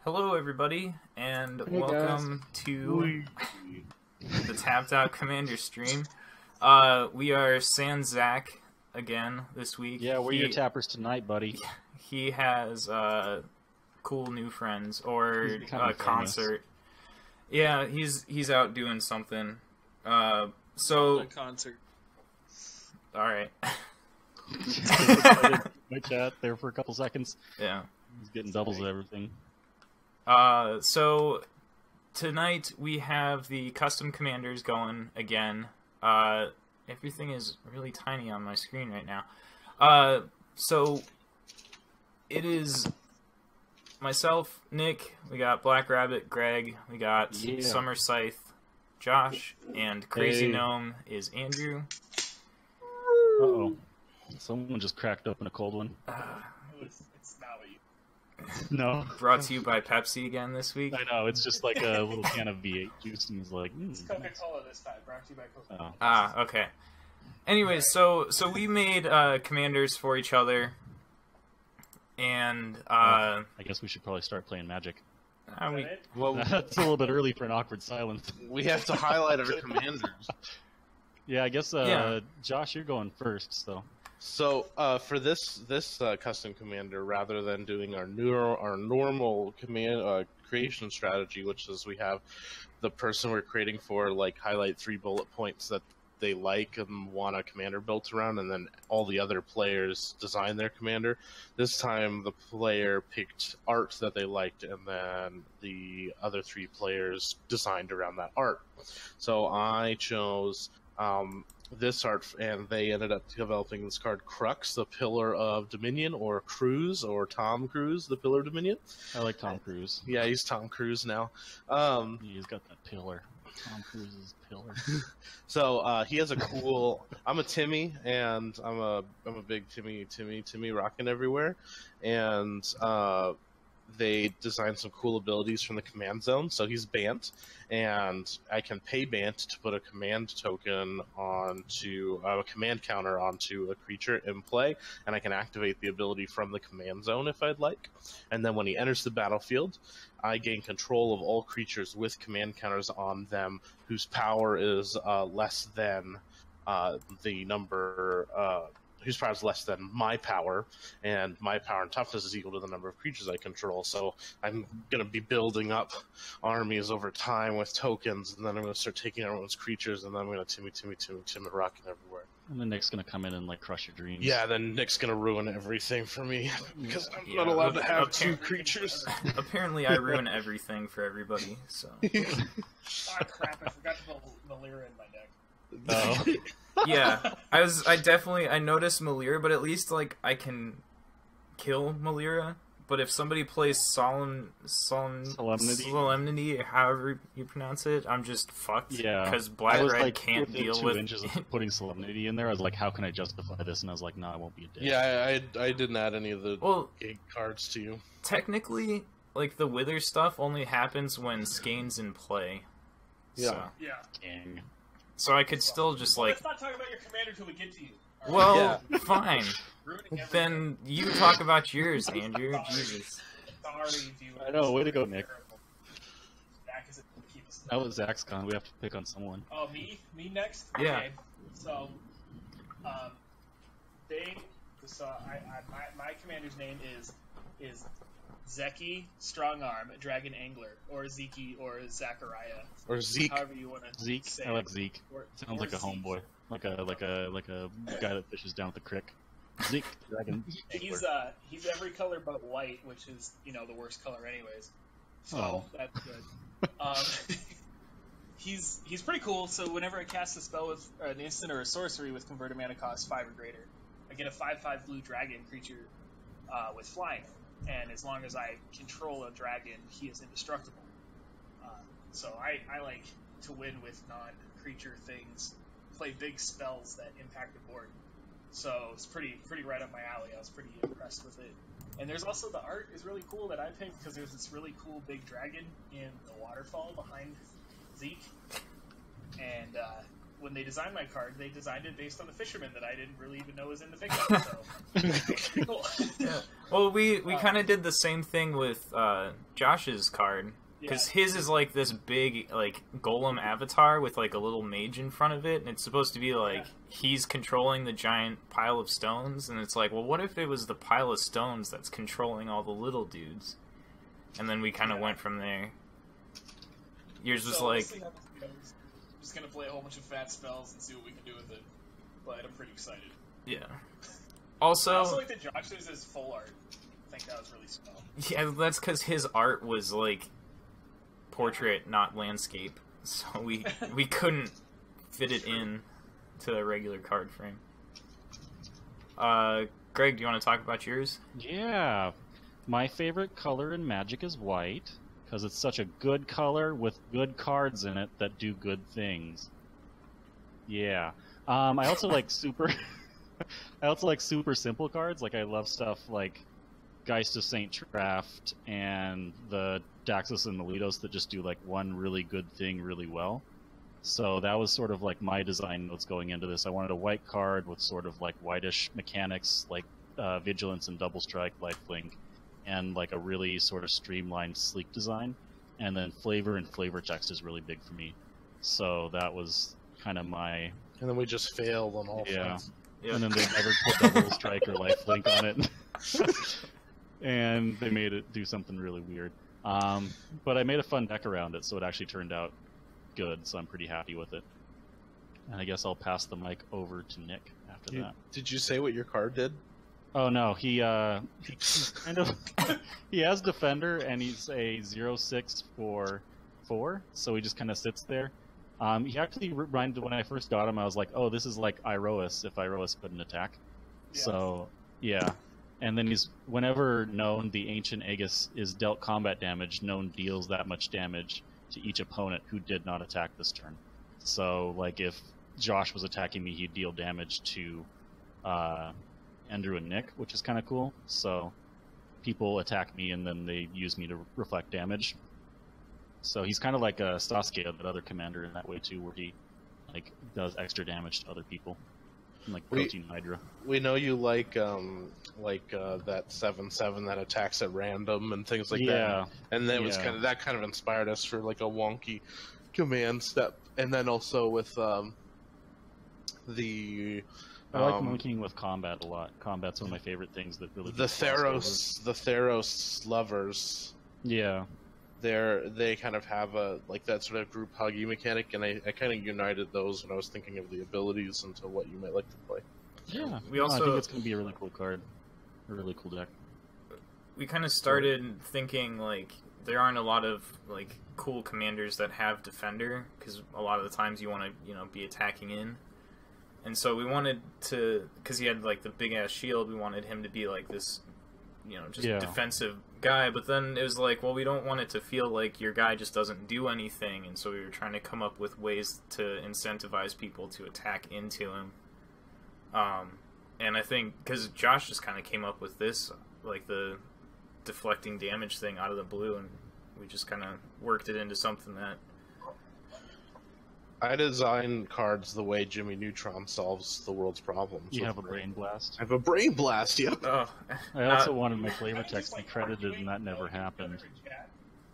Hello, everybody, and Hey, welcome to the TappedOut Commander stream. We are Sans Zach again this week. Yeah, we're your tappers tonight, buddy. He has cool new friends or a concert. Yeah, he's out doing something. A concert. All right. My chat there for a couple seconds. Yeah. He's getting doubles of everything. So tonight we have the custom commanders going again. Everything is really tiny on my screen right now. So it is myself, Nick, we got Black Rabbit, Greg, we got Summer Scythe, Josh, and Crazy Gnome is Andrew. Uh-oh. Someone just cracked open a cold one. It's not what you... No. Brought to you by Pepsi again this week. I know, it's just like a little can of V8 juice, and he's like, It's Coca-Cola this time, brought to you by Coca-Cola. Oh. Ah, okay. Anyways, so we made commanders for each other, and I guess we should probably start playing Magic. Well, That's a little bit early for an awkward silence. we have to highlight our commanders. Yeah, I guess Josh, you're going first, so. So for this custom commander, rather than doing our normal command creation strategy, which is we have the person we're creating for highlight 3 bullet points that they like and want a commander built around, and then all the other players design their commander. This time the player picked art that they liked, and then the other 3 players designed around that art. So I chose this art, and they ended up developing this card, Crux, the Pillar of Dominion, or Cruise, or Tom Cruise, the Pillar of Dominion. I like Tom Cruise. Yeah, he's Tom Cruise now. He's got that pillar. Tom Cruise's pillar. So he has a cool. I'm a Timmy, and I'm a big Timmy rocking everywhere, and they designed some cool abilities from the command zone. So he's Bant, and I can pay Bant to put a command token onto a command counter onto a creature in play, and I can activate the ability from the command zone if I'd like. And then when he enters the battlefield, I gain control of all creatures with command counters on them whose power is less than the number. Whose power is less than my power, and my power and toughness is equal to the number of creatures I control. So I'm going to be building up armies over time with tokens, and then I'm going to start taking everyone's creatures, and then I'm going to Timmy rocking everywhere. And then Nick's going to come in and crush your dreams. Yeah, then Nick's going to ruin everything for me, because I'm not allowed to have 2 creatures. Apparently I ruin everything for everybody, so... Oh crap, I forgot to put Malira in my deck. Oh. Yeah, I noticed Malira, but at least I can kill Malira. But if somebody plays Solemnity, or however you pronounce it, I'm just fucked. Yeah, because Black Red can't deal with 2 inches of putting Solemnity in there. I was like, how can I justify this? And I was like, no, I won't be a dick. Yeah, I didn't add any of the gig cards to you. Technically, the Wither stuff only happens when Skane's in play. Yeah. So. Yeah. Dang. So I could still just Let's not talk about your commander till we get to you. Well, fine. Ruining Then you talk about yours, Andrew. Jesus. Sorry, viewers. I know, way to go, Nick. Zach is keep us. That was Zach's con. We have to pick on someone. Oh, me? Me next? Yeah. Okay. So, my commander's name is Zeki Strongarm, Dragon Angler, or Zeki, or Zachariah, or Zeke. however you want to Zeke. say I like Zeke. Sounds like a Zeke. homeboy, like a guy that fishes down at the creek. Zeke, Dragon. He's every color but white, which is the worst color anyways. So that's good. He's pretty cool. So whenever I cast a spell with an instant or a sorcery with converted mana cost 5 or greater, I get a 5/5 blue dragon creature with flying. And as long as I control a dragon, he is indestructible. So I like to win with non-creature things, play big spells that impact the board. So it's pretty right up my alley. I was pretty impressed with it. And there's also the art is really cool that I picked, because there's this really cool big dragon in the waterfall behind Zeke. And when they designed my card, they designed it based on the fisherman that I didn't really even know was in the picture. So cool. Yeah. Well, we kind of did the same thing with Josh's card. Because his is like this big, like, golem avatar with, like, a little mage in front of it, and it's supposed to be, like, he's controlling the giant pile of stones, and it's like, well, what if it was the pile of stones that's controlling all the little dudes? And then we kind of went from there. Yours was like... I'm just gonna play a whole bunch of fat spells and see what we can do with it, but I'm pretty excited. Yeah. I Also like that Josh does his full art. I think that was really small. yeah, that's because his art was, like... portrait, not landscape, so we couldn't fit it in to a regular card frame. Greg, do you want to talk about yours? Yeah, my favorite color in Magic is white because it's such a good color with good cards in it that do good things. Yeah, I also like super. I also like super simple cards. Like I love stuff like Geist of Saint Traft and the Daxus and Melitos that just do like one really good thing really well. So that was sort of like my design notes going into this. I wanted a white card with sort of like whitish mechanics like Vigilance and Double Strike, Lifelink, and like a really sort of streamlined, sleek design. And then flavor and flavor text is really big for me. So that was kind of my... And then we just failed on all fronts. Yeah. And then they never put Double Strike or Lifelink on it. And they made it do something really weird. But I made a fun deck around it, so it actually turned out good, so I'm pretty happy with it. And I guess I'll pass the mic over to Nick after that. Did you say what your card did? Oh no, he kind of he has Defender and he's a 0/6 for 4, so he just kind of sits there. He actually reminded when I first got him, I was like, oh, this is like Iroas if Iroas couldn't attack. Yeah. So yeah. And then he's, whenever known the Ancient Aegis is dealt combat damage, known deals that much damage to each opponent who did not attack this turn. So, like, if Josh was attacking me, he'd deal damage to Andrew and Nick, which is kind of cool. So, people attack me and then they use me to reflect damage. So he's kind of like a Sasuke, that other commander, in that way too, where he, like, does extra damage to other people. Like Protein Hydra. We know you like that 7/7 that attacks at random and things like that. And that was kind of inspired us for like a wonky command step. And then also with the I like monkeying with combat a lot. Combat's one of my favorite things that really the Theros lovers. Yeah. They kind of have a like that sort of group huggy mechanic, and I kind of united those when I was thinking of the abilities into what you might like to play. Yeah, we also I think it's going to be a really cool card, a really cool deck. We kind of started thinking like there aren't a lot of like cool commanders that have defender, because a lot of the times you want to be attacking in, and so we wanted to, because he had like the big ass shield, we wanted him to be like this just defensive guy, but then it was like, well, we don't want it to feel like your guy just doesn't do anything, and so we were trying to come up with ways to incentivize people to attack into him. And I think, because Josh just kind of came up with this, like the deflecting damage thing out of the blue, and we just kind of worked it into something that... I design cards the way Jimmy Neutron solves the world's problems. You have a Brain Blast? I have a Brain Blast, yep. Oh. I also wanted my flavor text to be credited, and that never happened.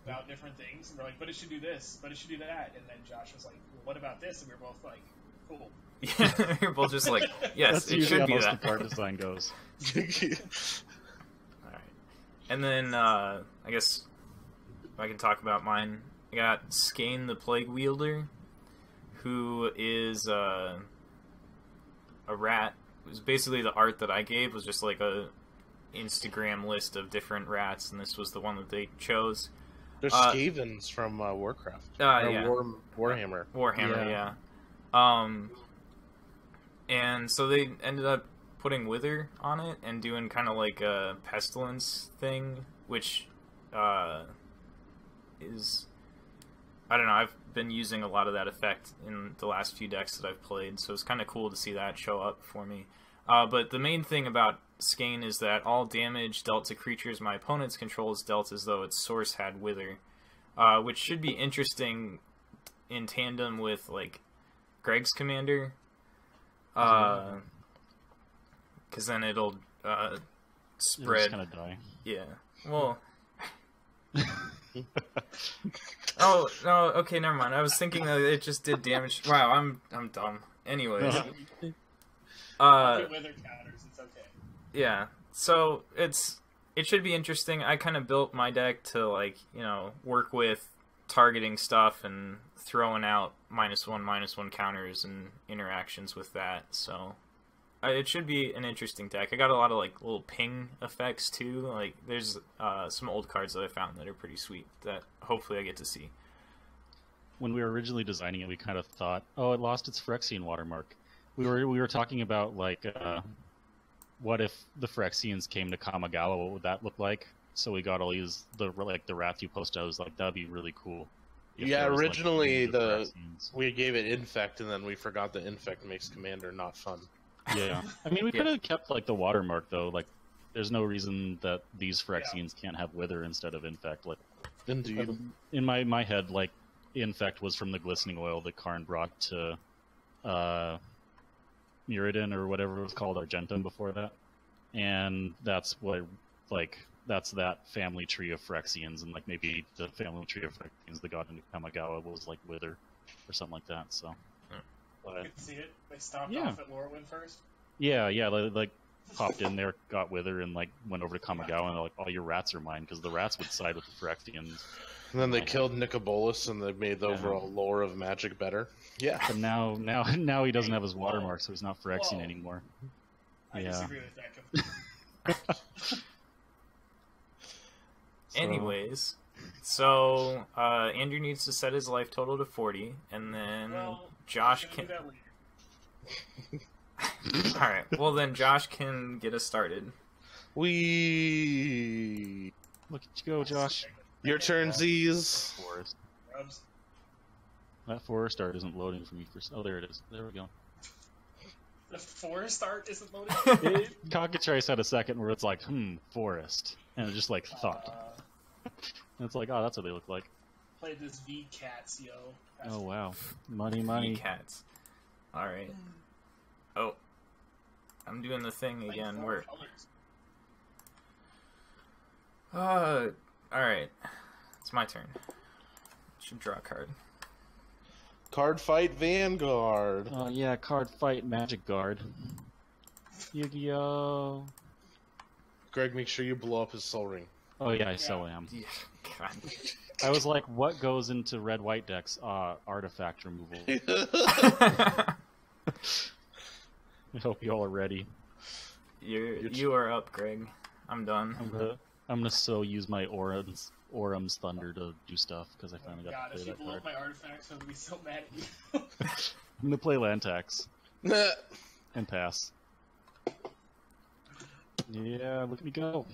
About different things, and we're like, but it should do this, but it should do that, and then Josh was like, well, what about this? And we were both like, cool. Yeah, we're both just like, yes, That's it usually should how be most that. of card design goes. Alright. And then, I guess, if I can talk about mine, I got Skane the Plague Wielder, who is a rat. It was basically the art that I gave was just like a Instagram list of different rats, and this was the one that they chose. They're Skavens from Warcraft. Yeah. Warhammer. Warhammer, yeah. And so they ended up putting Wither on it and doing kind of like a Pestilence thing, which is... I don't know, I've been using a lot of that effect in the last few decks that I've played, so it's kind of cool to see that show up for me. But the main thing about Skane is that all damage dealt to creatures my opponent's control is dealt as though its source had Wither, which should be interesting in tandem with, like, Greg's commander, because then it'll spread. kind of die. Yeah. Well. Oh no. Okay, never mind. I was thinking that it just did damage. Wow, I'm dumb. Anyways. Wither counters. It's okay. Yeah. So it should be interesting. I kind of built my deck to work with targeting stuff and throwing out -1/-1 counters and interactions with that. So it should be an interesting deck. I got a lot of little ping effects too. Like there's some old cards that I found that are pretty sweet that hopefully I get to see. When we were originally designing it, we kind of thought, oh, it lost its Phyrexian watermark. We were talking about what if the Phyrexians came to Kamigawa? What would that look like? So we got all these the Rathu post. I was like, that'd be really cool. Yeah, originally we gave it Infect, and then we forgot that Infect makes Commander not fun. Yeah, I mean we could have kept the watermark though. Like, there's no reason that these Phyrexians can't have Wither instead of Infect. Like, Indeed. In my head, Infect was from the Glistening Oil that Karn brought to Muradin or whatever it was called, Argentum before that, and that's what that's that family tree of Phyrexians, and maybe the family tree of Phyrexians that got into Kamigawa was Wither or something like that. So, I could see it. They stopped Yeah. off at Lorwyn first. yeah, they popped in there, got Wither, and went over to Kamigawa, and they're like, all your rats are mine, because the rats would side with the Phyrexians. And then they killed Nicobolus, and they made the overall lore of Magic better. Yeah. But now he doesn't have his watermark, so he's not Phyrexian anymore. I Yeah. disagree with that completely. Anyways, so Andrew needs to set his life total to 40, and then Josh can can. do that later. All right. Well, then Josh can get us started. Look at you go, Josh. Your turn, Z's. Forest. Rubs. That forest art isn't loading for me. Oh, there it is. There we go. The forest art isn't loaded. Cockatrice had a second where it's forest, and it just thought. And it's oh, that's what they look like. Play this V Cats, yo. Oh wow, money. Cats. All right. Oh, I'm doing the thing again. Where? All right. It's my turn. Should draw a card. Card Fight Vanguard. Oh yeah, card fight Magic Guard. Yu-Gi-Oh. Greg, make sure you blow up his Soul Ring. Oh yeah, I so am. Yeah. God. I was like, what goes into red-white decks? Artifact removal. I hope you all are ready. You are up, Greg. I'm done. I'm gonna use my Orum's Thunder to do stuff because I finally got to if play you that blow card. up my artifacts, I'm gonna be so mad at you. I'm gonna play land tax and pass. Yeah, look at me go.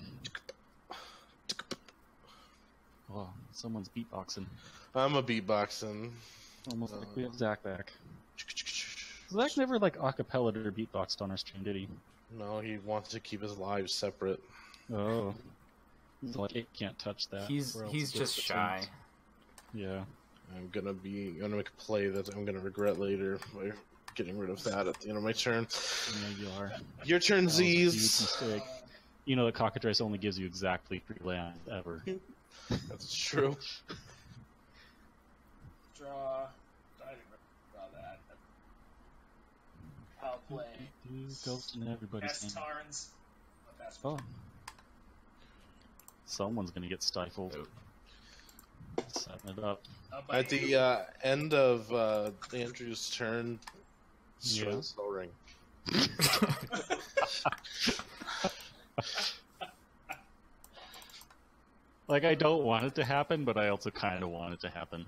Oh, someone's beatboxing. I'm a beatboxing. Almost like we have Zach back. Zach never acapella or beatboxed on our stream, did he? No, he wants to keep his lives separate. Oh. He's it can't touch that. He's just shy. Yeah. I'm gonna make a play that I'm gonna regret later by getting rid of that at the end of my turn. Yeah, you are. Your turn, That was a huge Z's. mistake. You know that Cockatrice only gives you exactly 3 land ever. That's true. Draw. I didn't draw that. I'll play. Ghost in everybody's Cast hand. Tarns. Oh. Someone's gonna get stifled. Setting it up. At the end of Andrew's turn, destroy the Soul Ring. I don't want it to happen, but I also kind of want it to happen.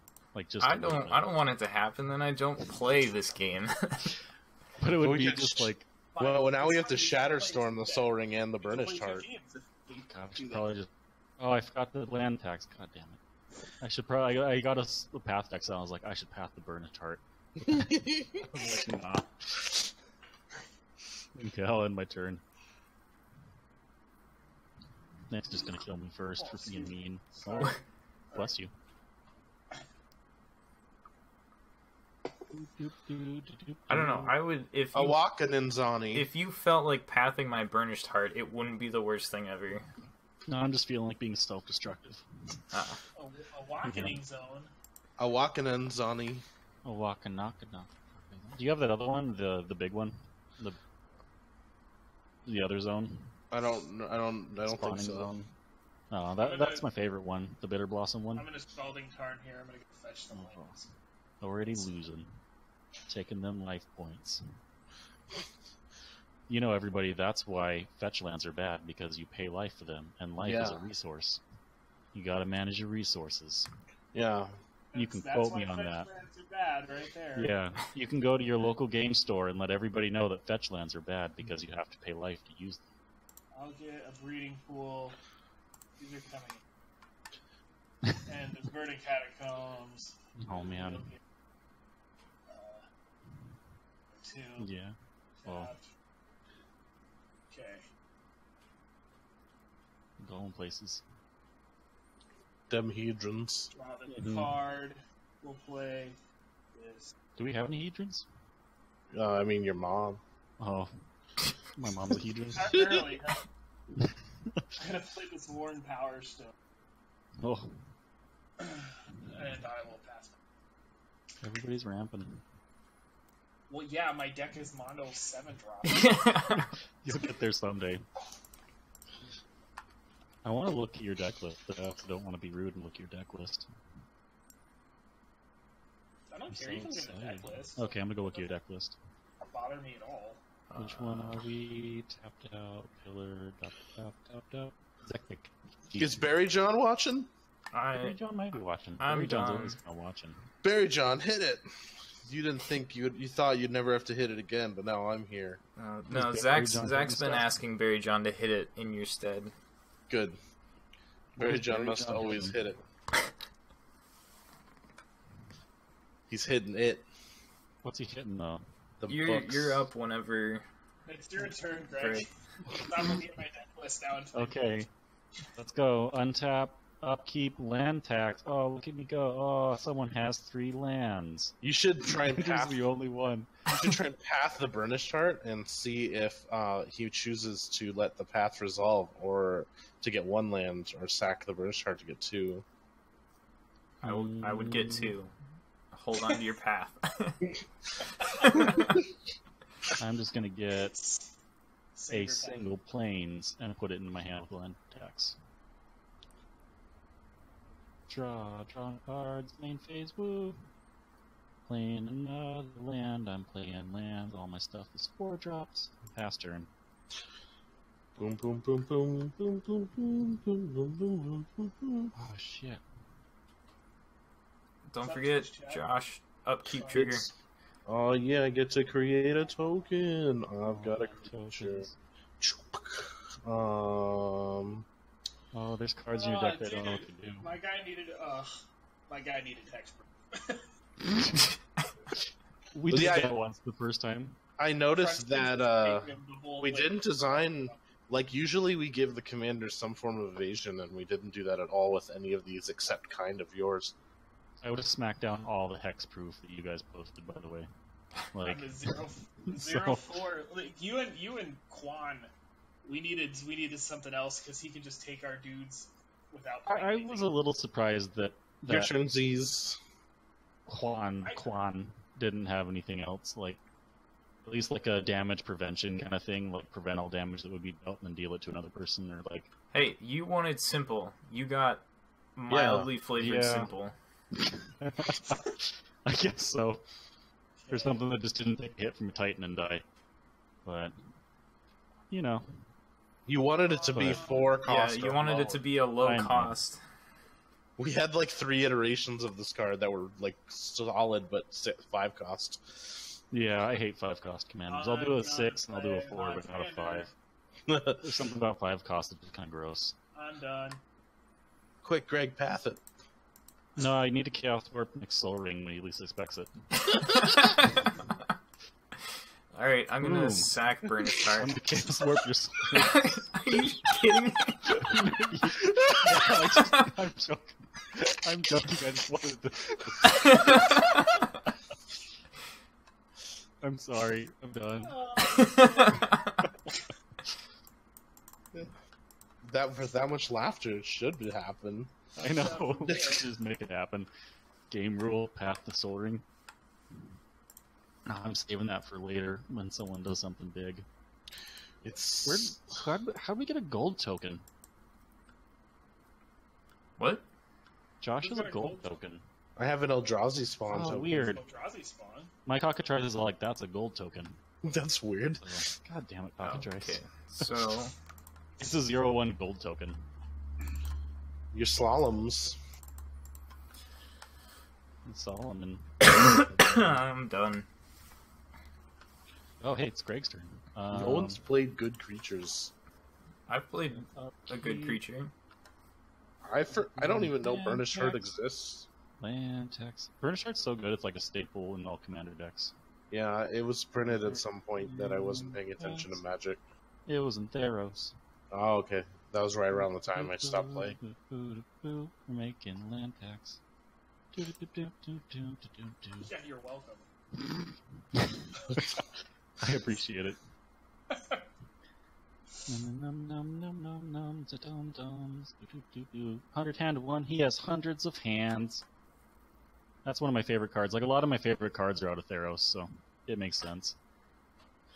Just I don't want it to happen. Then I don't play this game. But it would We be could just Well, now we have to Shatterstorm the Soul Ring and the Burnished Heart. God, I should probably just. Oh, I forgot the land tax. God damn it! I should probably. I got a path deck, so I was like, I should path the Burnished Heart. I was like, nah. Okay, I'll end my turn. Nick's just gonna kill me first for being mean. Oh, bless you. I don't know. I would if A you, Wakananzani. if you felt like pathing my burnished heart, it wouldn't be the worst thing ever. No, I'm just feeling like being self-destructive. A awakening zone. A Wakananzani. A Wakanakana. Do you have that other one, the big one, the other zone? I don't think Spawning so. zone. Oh, that's my favorite one, the Bitter Blossom one. I'm in a Scalding Tarn here. I'm gonna go fetch some lands. Already losing, taking them life points. You know, everybody, that's why fetch lands are bad, because you pay life for them, and life is a resource. You gotta manage your resources. Yeah. You can That's quote why me on fetch that. lands are bad, right there. Yeah, you can go to your local game store and let everybody know that fetch lands are bad because you have to pay life to use them. I'll get a breeding pool. These are coming. And the Verdant Catacombs. Oh man. Two. Yeah. Oh, Tapped. Okay. going places. Them hedrons. Draw the card. We'll play this. Do we have any hedrons? I mean, your mom. Oh, my mom's a hedron. Not early. I'm gonna play this Worn Power Stone. Oh, And I will pass. everybody's ramping. Well, yeah, my deck is Mondo 7 drop. You'll get there someday. I want to look at your deck list, but I also don't want to be rude and look at your deck list. I don't I'm care. so You can look at the deck excited. list. Okay, I'm gonna go look at your deck list. Doesn't bother me at all. Which one are we? Tapped out, pillar, tapped out. Zeknik. Is Barry John watching? Barry John might be watching. I'm Barry John's done. always been watching. Barry John, hit it. You didn't think you thought you'd never have to hit it again, but now I'm here. No, Is Zach's Barry John Zach's doing been stuff? asking Barry John to hit it in your stead. Good. Barry Where's John Barry must John always hitting? hit it. He's hitting it. What's he hitting though? The You're books. you're up whenever. It's your turn, Greg. Great. I'm gonna get my deck list down. Okay, let's go. Untap, upkeep, land tax. Oh, look at me go. Oh, someone has 3 lands. You should try and He's path. the only one. You should try and path the burnished heart and see if he chooses to let the path resolve or to get 1 land, or sack the burnished heart to get 2. I would get 2. Hold on to your path. I'm just gonna get Save a your single planes and put it in my hand with land tax. Draw cards, main phase, woo. Playing another land, I'm playing lands, all my stuff is 4 drops. Pass turn. Boom, boom, boom, boom, boom, boom, boom, boom, boom, boom, boom, boom. Oh shit. Don't forget, Josh, upkeep trigger. Oh yeah, I get to create a token. I've got a creature. Oh, there's cards in your deck that I don't know what to do. My guy needed text. We Well, did yeah, that once the first time. I noticed that we didn't design, like, usually we give the commanders some form of evasion, and we didn't do that at all with any of these except kind of yours. I would have smacked down all the hexproof that you guys posted, by the way. Like, I'm a 0-4. Like, you and Quan, we needed something else because he could just take our dudes without. I was a little surprised that Your turn, Z's. Quan didn't have anything else, like at least like a damage prevention kind of thing, like prevent all damage that would be dealt and then deal it to another person, or like. Hey, you wanted simple. You got mildly flavored Yeah. simple. I guess so. There's something that just didn't take a hit from a Titan and die, but you know. You wanted it to be But- 4 Yeah, cost. you or wanted lower. it to be a low I know. cost. We had like 3 iterations of this card that were like solid, but 5 cost. Yeah, I hate 5 cost commanders. I'll do a 6 and I'll do a 4, but not a 5. There's something about 5 cost that's just kind of gross. I'm done. Quick, Greg, path it. No, I need a Chaos Warp next Soul Ring when he least expects it. Alright, I'm gonna Boom. sack Burnished I'm Heart. gonna Chaos Warp your Soul Ring. Are you kidding me? I'm joking. I'm joking. I just wanted to. Sorry, I'm done. That for that much laughter, it should happen. I know. Just make it happen. Game rule, path to soaring. No, I'm saving that for later when someone does something big. It's How'd we get a gold token? What? Josh Who's has a got a gold gold token. I have an Eldrazi spawn Oh, token. weird. Eldrazi spawn. My cockatrice is like, that's a gold token. That's weird. So, God damn it, cockatrice. Okay, so It's a 0-1 gold token. Your slaloms. Solomon. I'm done. Oh, hey, it's Greg's turn. No one's played good creatures. I've played a good creature. I don't even know Burnished Herd exists. Land tax. Burnished Heart's so good, it's like a staple in all commander decks. Yeah, it was printed at some point that I wasn't paying attention to Magic. It was in Theros. Oh, okay. That was right around the time I stopped playing. We're making land tax. Yeah, you're welcome. I appreciate it. 100-handed one. He has hundreds of hands. That's one of my favorite cards. Like, a lot of my favorite cards are out of Theros, so it makes sense.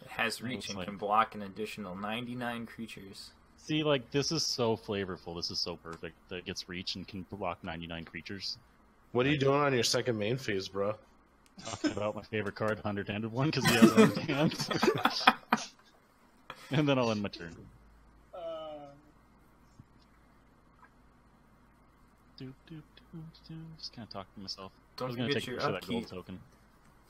It has reach Looks and like- can block an additional 99 creatures. See, like, this is so flavorful. This is so perfect that it gets reach and can block 99 creatures. What are you doing on your second main phase, bro? Talking about my favorite card, 100-handed one, because he has 100 hands. And then I'll end my turn. Just kind of talking to myself. I Don't was going to forget take a your picture of that gold upkeep. token.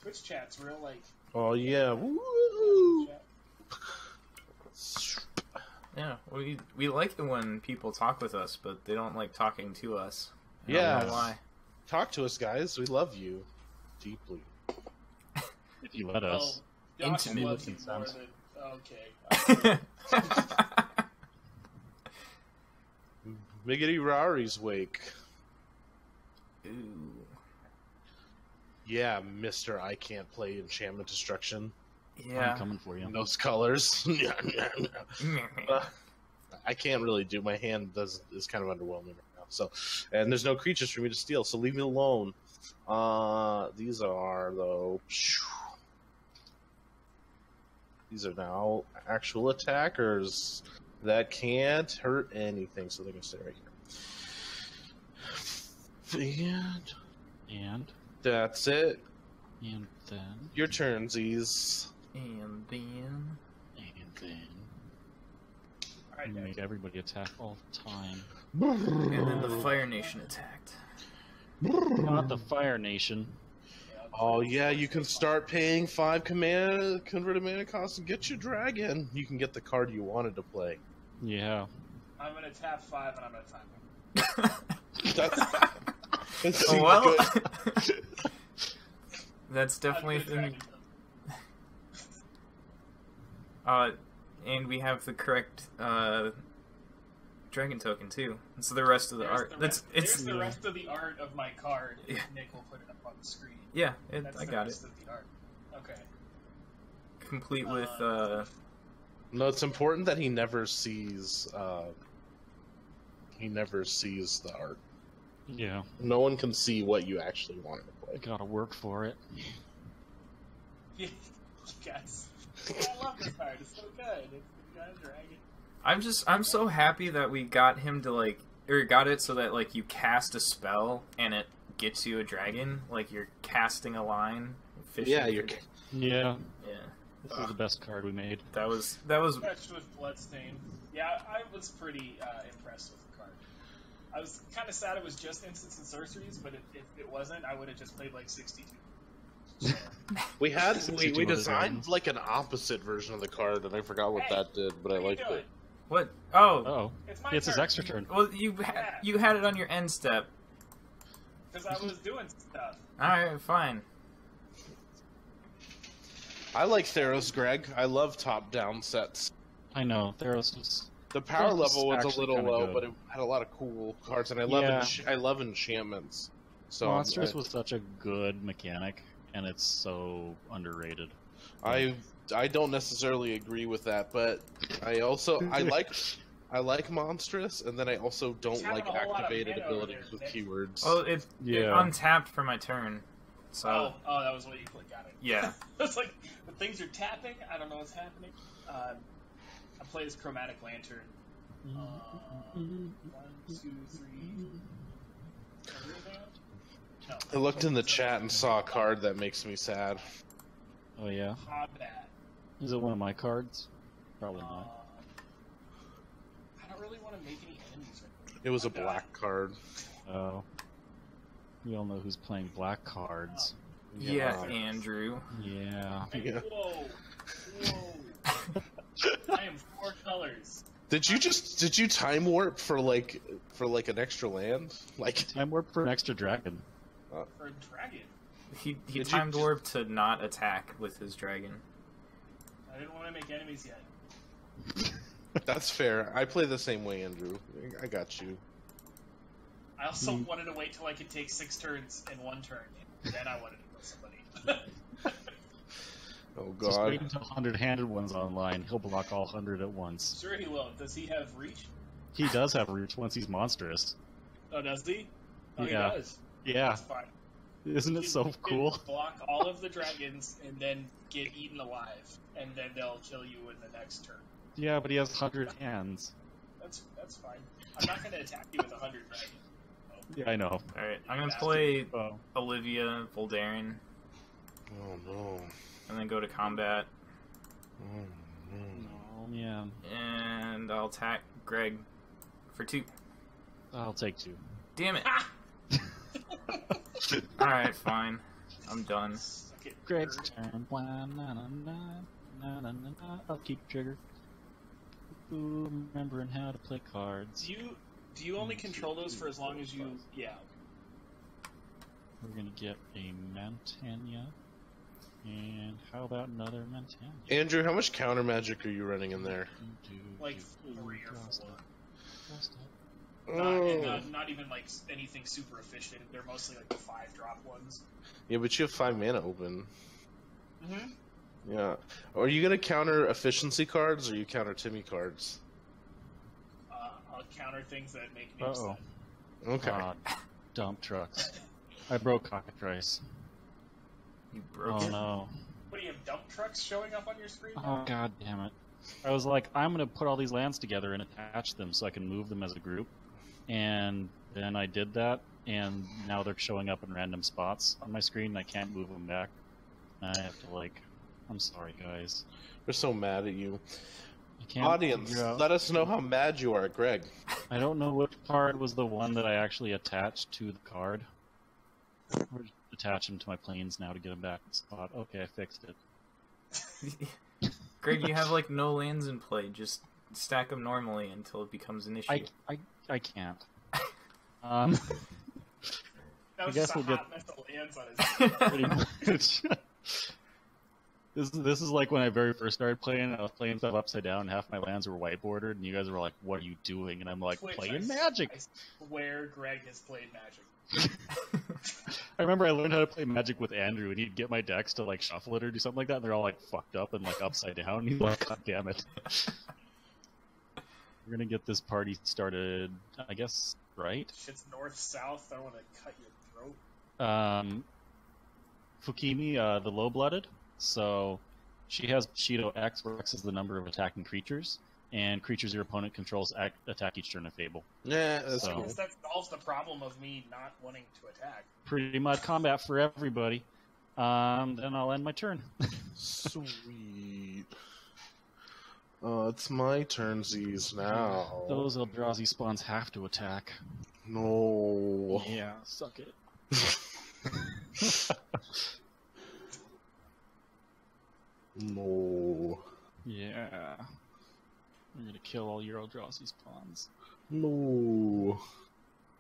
Twitch chat's real like. Oh, yeah. Woo! Chat. Yeah, we like it when people talk with us, but they don't like talking to us. I Yeah. don't know why. Talk to us, guys. We love you. Deeply. If you let us. Josh Intimate loves you more consent. than. Okay. Miggity Rari's Wake. Ooh. Yeah, Mr. I can't play Enchantment Destruction. Yeah. I'm coming for you. In those colors. I can't really do. My hand is kind of underwhelming right now. So, and there's no creatures for me to steal, so leave me alone. These are though. These are now actual attackers that can't hurt anything, so they're gonna stay right here. And that's it. And then. Your turn, Z's. And then... Alright, Make everybody attack all the time. And then the Fire Nation attacked. Not the Fire Nation. Oh yeah, you can start paying 5 converted mana costs and get your dragon. You can get the card you wanted to play. Yeah. I'm gonna tap 5 and I'm gonna time him. That seems Well, good. that's definitely a I'm gonna thing. drag him. And we have the correct dragon token too. And so the rest of the art. There's the rest of the art of my card. Yeah. Nick will put it up on the screen. Yeah, That's I the got it. rest of the art. Okay. Complete with No, it's important that he never sees. He never sees the art. Yeah. No one can see what you actually wanted to play. Gotta work for it. Yes. I love this card. It's so good. It's the guy dragon. I'm so happy that we got him to got it so that you cast a spell and it gets you a dragon, like you're casting a line. Fishing Yeah, you're. Yeah. Yeah. This is the best card we made. That was Fetched with Bloodstain. Yeah, I was pretty impressed with the card. I was kind of sad it was just instants and sorceries, but if it wasn't, I would have just played 62. We had we other designed dragons. an opposite version of the card, and I forgot what Hey, that did, but I What are you liked doing? it. what? Oh, Oh. It's my It's his turn. extra turn. well you had it on your end step. Because I was doing stuff. All right, fine. I like Theros, Greg. I love top-down sets. I know. Theros was... The power Theros is level was a actually little kinda low, good. but it had a lot of cool cards, and I love Yeah. I love enchantments. So Monsters was such a good mechanic, and it's so underrated. I don't necessarily agree with that, but I also I like monstrous, and then I also don't like activated abilities with keywords. Oh, it untapped for my turn. So. Oh, that was what you clicked. Got it. Yeah. It's like when things are tapping. I don't know what's happening. I play this chromatic lantern. 1, 2, 3. No. I looked in the chat and saw a card that makes me sad. Oh yeah. Combat. Is it one of my cards? Probably not. I don't really want to make any enemies right now. It was a black card. Oh. We all know who's playing black cards. Yeah, Andrew. Yeah. Whoa. I am 4 colors. Did you time warp for like an extra land? Like Time warp for an extra dragon. For a dragon. He timed warp to not attack with his dragon. I didn't want to make enemies yet. That's fair. I play the same way, Andrew. I got you. I also wanted to wait till I could take 6 turns in 1 turn. Then I wanted to kill somebody. Oh Just god. wait until 100-handed one's online. He'll block all 100 at once. Sure he will. Does he have reach? He does have reach once he's monstrous. Oh, does he? Oh, Yeah. he does. Yeah. That's fine. Isn't it so You can cool? block all of the dragons and then get eaten alive, and then they'll kill you in the next turn. Yeah, but he has 100 hands. That's fine. I'm not going to attack you with 100 dragons. Yeah, I know. Alright, I'm gonna play Oh. Olivia Voldaren, Oh no. and then go to combat, Oh no. Oh, man. and I'll attack Greg for 2. I'll take 2. Damn it! Alright, fine. I'm done. Suck it, Greg's nerd. turn. Blah, na, na, na, na, na, na, na. I'll keep trigger. Ooh, remembering how to play cards. Do you only control those for as long as you... Yeah. We're gonna get a Mantania. And how about another Mantania? Andrew, how much counter magic are you running in there? Like 3 or 4. Oh. Not even like anything super efficient. They're mostly like the 5-drop ones. Yeah, but you have 5 mana open. Mm-hmm. Yeah. Are you gonna counter efficiency cards, or you counter Timmy cards? I'll counter things that make me Uh-oh. upset. Okay. Dump trucks. I broke cockatrice. You broke Oh it. no. What do you have, dump trucks showing up on your screen Oh now? god damn it. I was like, I'm gonna put all these lands together and attach them so I can move them as a group. And then I did that, and now they're showing up in random spots on my screen and I can't move them back. And I have to like, I'm sorry guys. We're so mad at you. I can't Audience, figure out- let us know how mad you are at Greg. I don't know which card was the one that I actually attached to the card. Or just attach them to my planes now to get them back in spot. Okay, I fixed it. Greg, you have like no lands in play. Just stack them normally until it becomes an issue. I can't. That was I guess just a we'll get- hot mess of lands on his Pretty much. This is like when I very first started playing. I was playing stuff upside down, and half my lands were white bordered, and you guys were like, "What are you doing?" And I'm like, Twitch, "Playing Magic." I swear Greg has played Magic. I remember I learned how to play Magic with Andrew, and he'd get my decks to like shuffle it or do something like that, and they're all like fucked up and like upside down. And he's like, "God damn it!" We're gonna get this party started, I guess, right? Shit's north-south. I want to cut your throat. Fukimi, the low-blooded. So she has Bushido X, where X is the number of attacking creatures, and creatures your opponent controls attack each turn of Fable. Yeah, that's So- I cool. guess that solves the problem of me not wanting to attack. Pretty much combat for everybody. Then I'll end my turn. Sweet. It's my turnsies now. Those Eldrazi spawns have to attack. No. Yeah, suck it. No. Yeah. I'm gonna kill all your Eldrazi spawns. No.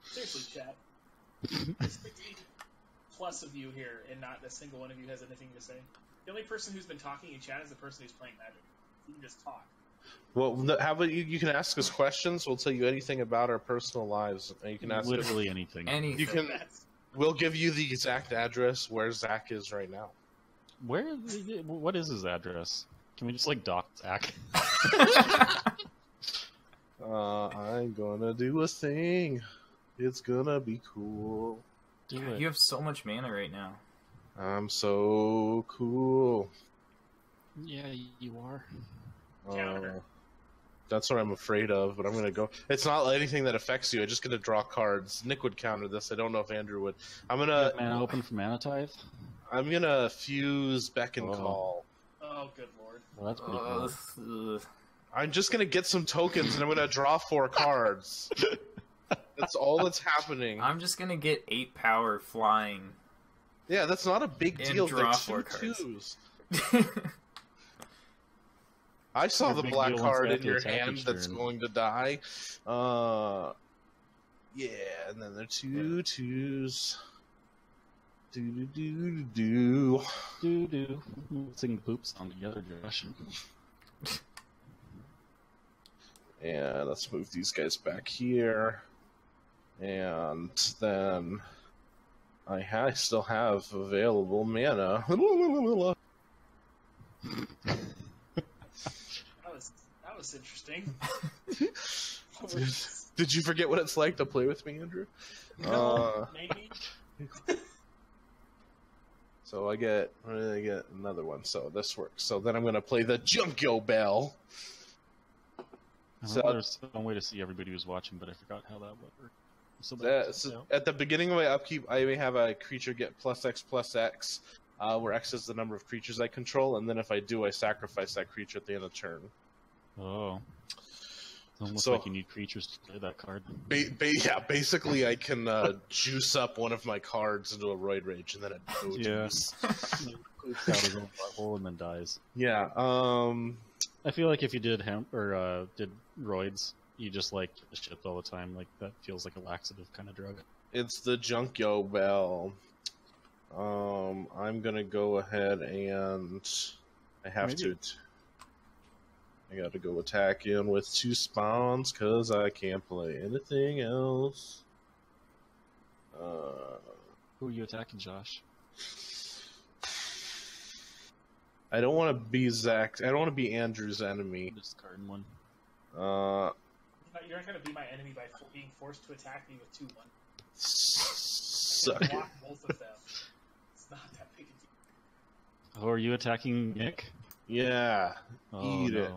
Seriously, chat. There's 50 plus of you here, and not a single one of you has anything to say. The only person who's been talking in chat is the person who's playing Magic. You can just talk. Well, how about you can ask us questions. We'll tell you anything about our personal lives. And you can ask us. Literally anything. Anything. You can. We'll give you the exact address where Zach is right now. What is his address? Can we just like dock Zach? I'm gonna do a thing. It's gonna be cool. Do it. You have so much mana right now. I'm so cool. Yeah, you are. Counter. That's what I'm afraid of, but I'm gonna go. It's not anything that affects you. I'm just gonna draw cards. Nick would counter this. I don't know if Andrew would. I'm gonna Mana open for Mana Tithe. I'm gonna fuse Beck and Call. Oh, good lord. Well, that's pretty cool. Ugh. I'm just gonna get some tokens and I'm gonna draw 4 cards. That's all that's happening. I'm just gonna get 8 power flying. Yeah, that's not a big And deal. draw They're 4 two cards. twos. I saw the Big black deal once card they in have to your attack hand each that's turn. going to die. Yeah, and then they're 2 twos. Do do do do. Do do. Sing the poop song together, Josh. And let's move these guys back here. And then I still have available mana. That was interesting. Did you forget what it's like to play with me, Andrew? No, maybe. So I get another one. So this works. So then I'm gonna play the Junko Bell. So There's some way to see everybody who's watching, but I forgot how that would work. So at the beginning of my upkeep, I may have a creature get +X/+X, where X is the number of creatures I control, and then if I do, I sacrifice that creature at the end of turn. Oh. It's almost So- like you need creatures to play that card. Yeah, basically I can juice up one of my cards into a Roid Rage, and then it goes. Yeah. Clicks out his own butthole and then dies. Yeah. I feel like if you did did roids, you just like shit all the time. Like that feels like a laxative kind of drug. It's the Junko Bell. I'm gonna go ahead and I have Maybe. to. I gotta go attack in with 2 spawns because I can't play anything else. Who are you attacking, Josh? I don't want to be Zach. I don't want to be Andrew's enemy. Discarding one. You're not going to be my enemy by being forced to attack me with 2/1. Suck I it. can block both of them. It's not that big a deal. Oh, are you attacking Nick? Yeah. Oh, Eat it.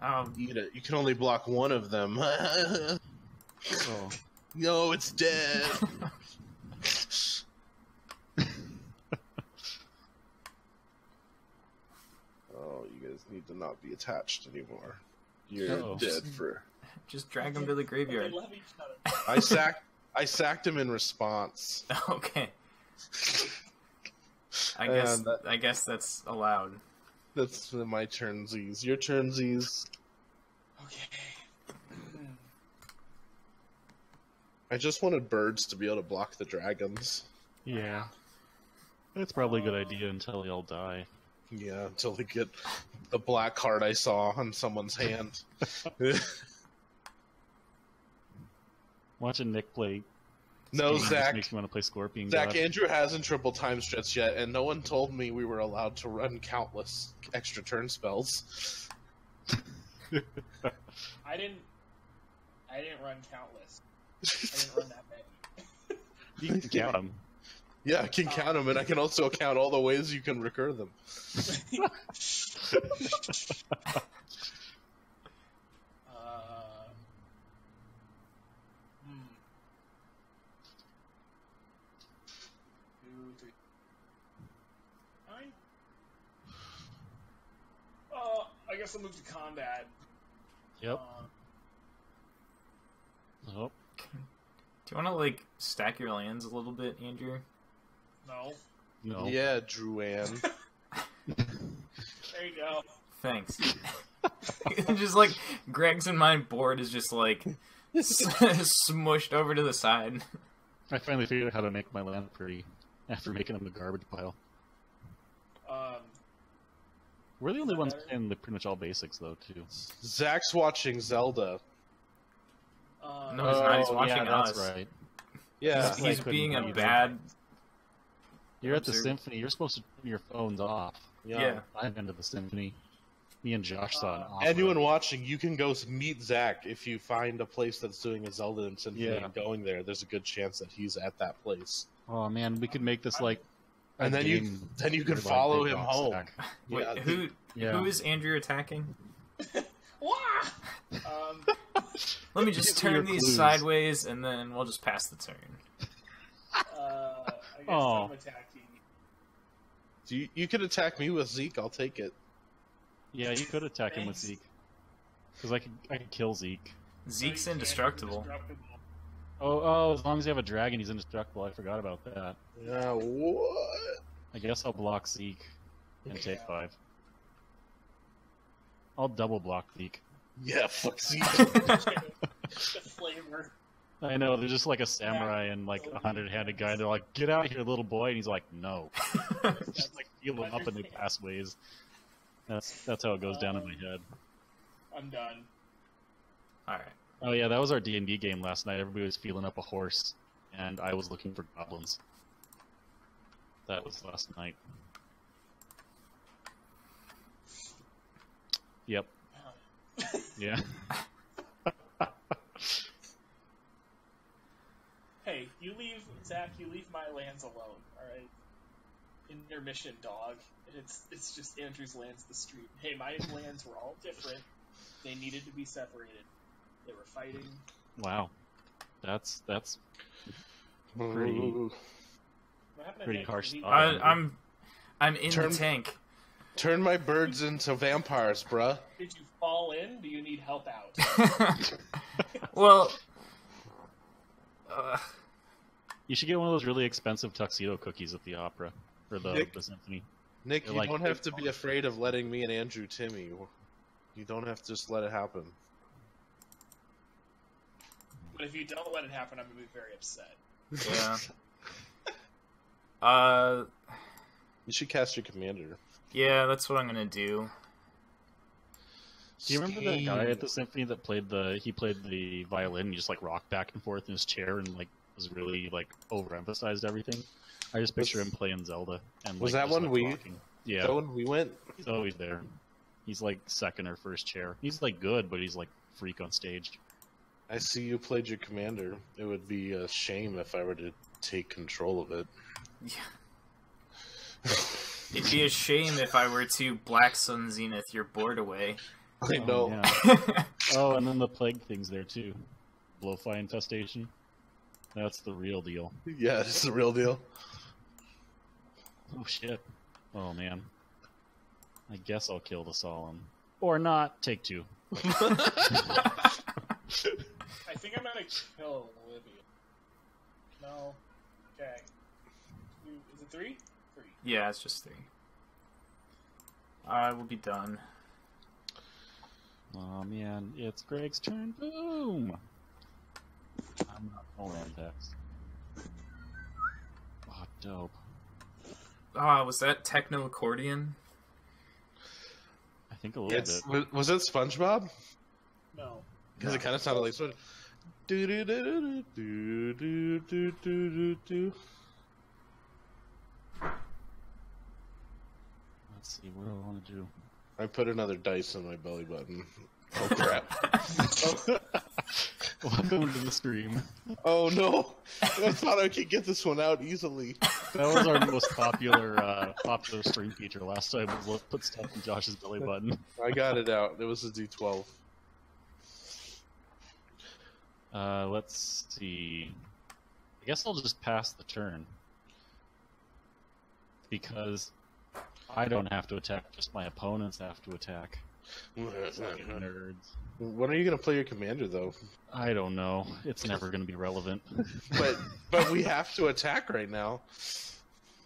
no. Eat it. You can only block one of them. Oh. No, it's dead. Oh, you guys need to not be attached anymore. You're Uh-oh. dead for. Just drag him to the graveyard. They love each other. I sacked him in response. Okay. And I guess that's allowed. That's my turnsies. Your turnsies. Okay. I just wanted birds to be able to block the dragons. Yeah. That's probably a good idea until they all die. Yeah, until they get the black card I saw on someone's hand. Watching Nick play No, Just Zach. makes me want to play Scorpion Zach, God. Andrew hasn't triple time stretched yet, and no one told me we were allowed to run countless extra turn spells. I didn't run countless. I didn't run that many. You can count them. Yeah, I can count them, and I can also count all the ways you can recur them. Two, three, 9. I guess I'll move to combat. Yep. Oh, Do you want to like stack your lands a little bit, Andrew? No. no. Yeah, Druan. There you go. Thanks. Just like Greg's and my board is just like smushed over to the side. I finally figured out how to make my land pretty after making them a garbage pile. We're the only ones better? playing pretty much all basics, though, too. Zach's watching Zelda. No, he's not. He's watching yeah, us. that's right. Yeah. That's why I He's couldn't being a either. bad You're at the symphony. You're supposed to turn your phones off. Yeah. I've been to the symphony. Me and Josh saw an opera. Anyone watching, you can go meet Zach if you find a place that's doing a Zelda and Symphony and going there. There's a good chance that he's at that place. Oh man, we could make this like. And then you can follow him home. Wait, who is Andrew attacking? Let me just turn these sideways, and then we'll just pass the turn. I guess I'm attacking. You could attack me with Zeke. I'll take it. Yeah, you could attack him with Zeke. Because I could kill Zeke. Zeke's indestructible. Oh, as long as you have a dragon, he's indestructible. I forgot about that. Yeah, what? I guess I'll block Zeke and take 5. I'll double block Zeke. Yeah, fuck Zeke. The flavor. I know, they're just like a samurai and like a 100-handed guy. They're like, get out here, little boy. And he's like, no. It's like heal him up in the past ways. That's how it goes down in my head. I'm done. Alright. Oh yeah, that was our D&D game last night. Everybody was feeling up a horse, and I was looking for goblins. That was last night. Yep. Yeah. Hey, you leave my lands alone, alright? Intermission, dog. It's just Andrew's lands the street. Hey, my lands were all different. They needed to be separated. They were fighting. Wow. That's pretty harsh. I'm in the tank. Turn my birds into vampires, bruh. Did you fall in? Do you need help out? Well, you should get one of those really expensive tuxedo cookies at the opera or the symphony. Nick, They're you like don't have to be afraid of letting me and Andrew Timmy. You don't have to just let it happen. But if you don't let it happen, I'm gonna be very upset. Yeah. You should cast your commander. Yeah, that's what I'm gonna do. Do you remember that guy at the symphony that played the violin and he just like rocked back and forth in his chair and like was really like overemphasized everything? I just picture him playing Zelda and was like, that just, when like, we? rocking. Yeah, that when we went. He's always there. He's like second or first chair. He's like good, but he's like freak on stage. I see you played your commander. It would be a shame if I were to take control of it. Yeah. It'd be a shame if I were to Black Sun Zenith your board away. I know. Yeah. Oh, and then the plague thing's there too. Blowfly infestation. That's the real deal. Yeah, it's the real deal. Oh shit. Oh man. I guess I'll kill the Solemn. Or not. Take 2. I think I'm gonna kill Olivia. No. Okay. Is it 3? 3. Yeah, it's just 3. I will be done. Oh man, it's Greg's turn. Boom! I'm not going text. Oh, dope. Was that techno accordion? I think a little bit. Was it SpongeBob? No. Because it kind of sounded like SpongeBob. Do do do do do do do do. Let's see, what do I want to do? I put another dice on my belly button. Oh crap! Welcome to the stream. Oh no! I thought I could get this one out easily. That was our most popular stream feature last time. Was put stuff in Josh's belly button. I got it out. It was a D12. Let's see. I guess I'll just pass the turn because I don't have to attack. Just my opponents have to attack. Fucking nerds. When are you gonna play your commander though? I don't know. It's never gonna be relevant. But we have to attack right now.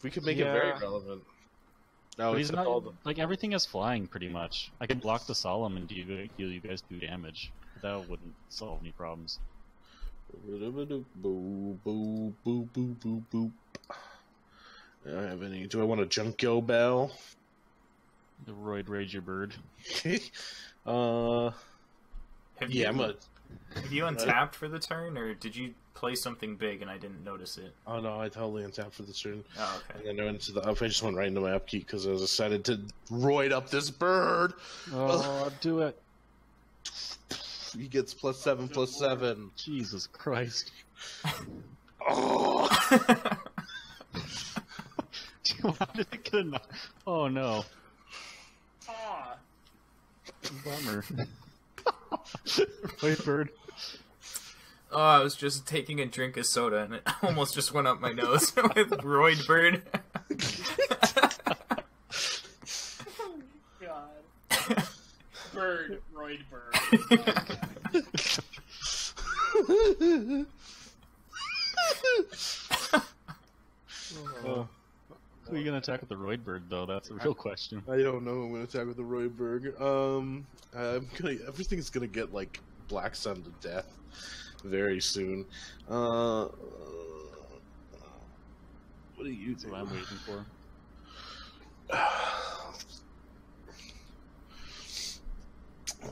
We could make it very relevant. No, but he's not like everything is flying pretty much. I can block the Solemn and heal you guys do damage. That wouldn't solve any problems. Boo boo boo boo boo boo. I don't have any. Do I want a Junkyo Bell? The Roid Rage your bird. Have you untapped for the turn, or did you play something big and I didn't notice it. Oh no, I totally untapped for the turn. Oh, okay. And then I went to the up. I just went right into my upkeep because I was excited to roid up this bird. Oh, do it. He gets +7/+7. Jesus Christ. Oh. Why did it get a knock? Oh no. Aw. Bummer. Wait, bird. Oh, I was just taking a drink of soda and it almost just went up my nose with Roid Bird. God. Bird, Roid Bird. Oh. Who are you gonna attack with the Roid Bird, though? That's a real question. I don't know. I'm gonna attack with the Royberg. Everything's gonna get like Black Sun to death very soon. What do you That's think? what I'm waiting for.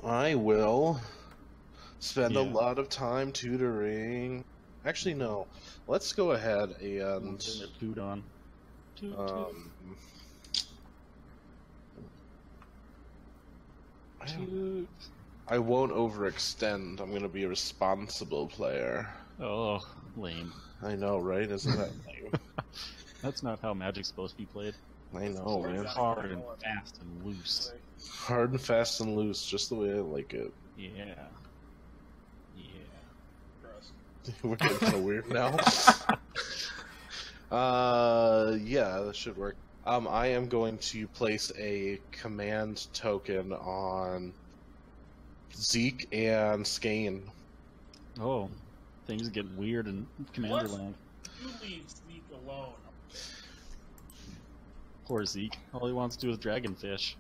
I will spend a Yeah. lot of time tutoring. Actually, no. Let's go ahead and Turn their food on. Toot, toot. Toot. I won't overextend. I'm gonna be a responsible player. Oh, lame. I know, right? Isn't that lame? That's not how Magic's supposed to be played. I know, man. Hard and fast and loose. Hard and fast and loose, just the way I like it. Yeah. Yeah. Gross. We're getting kind of weird now. Yeah, that should work. I am going to place a command token on Zeke and Skane. Oh, things get weird in Commander What? Land. You leave Zeke alone. Poor Zeke. All he wants to do is dragonfish.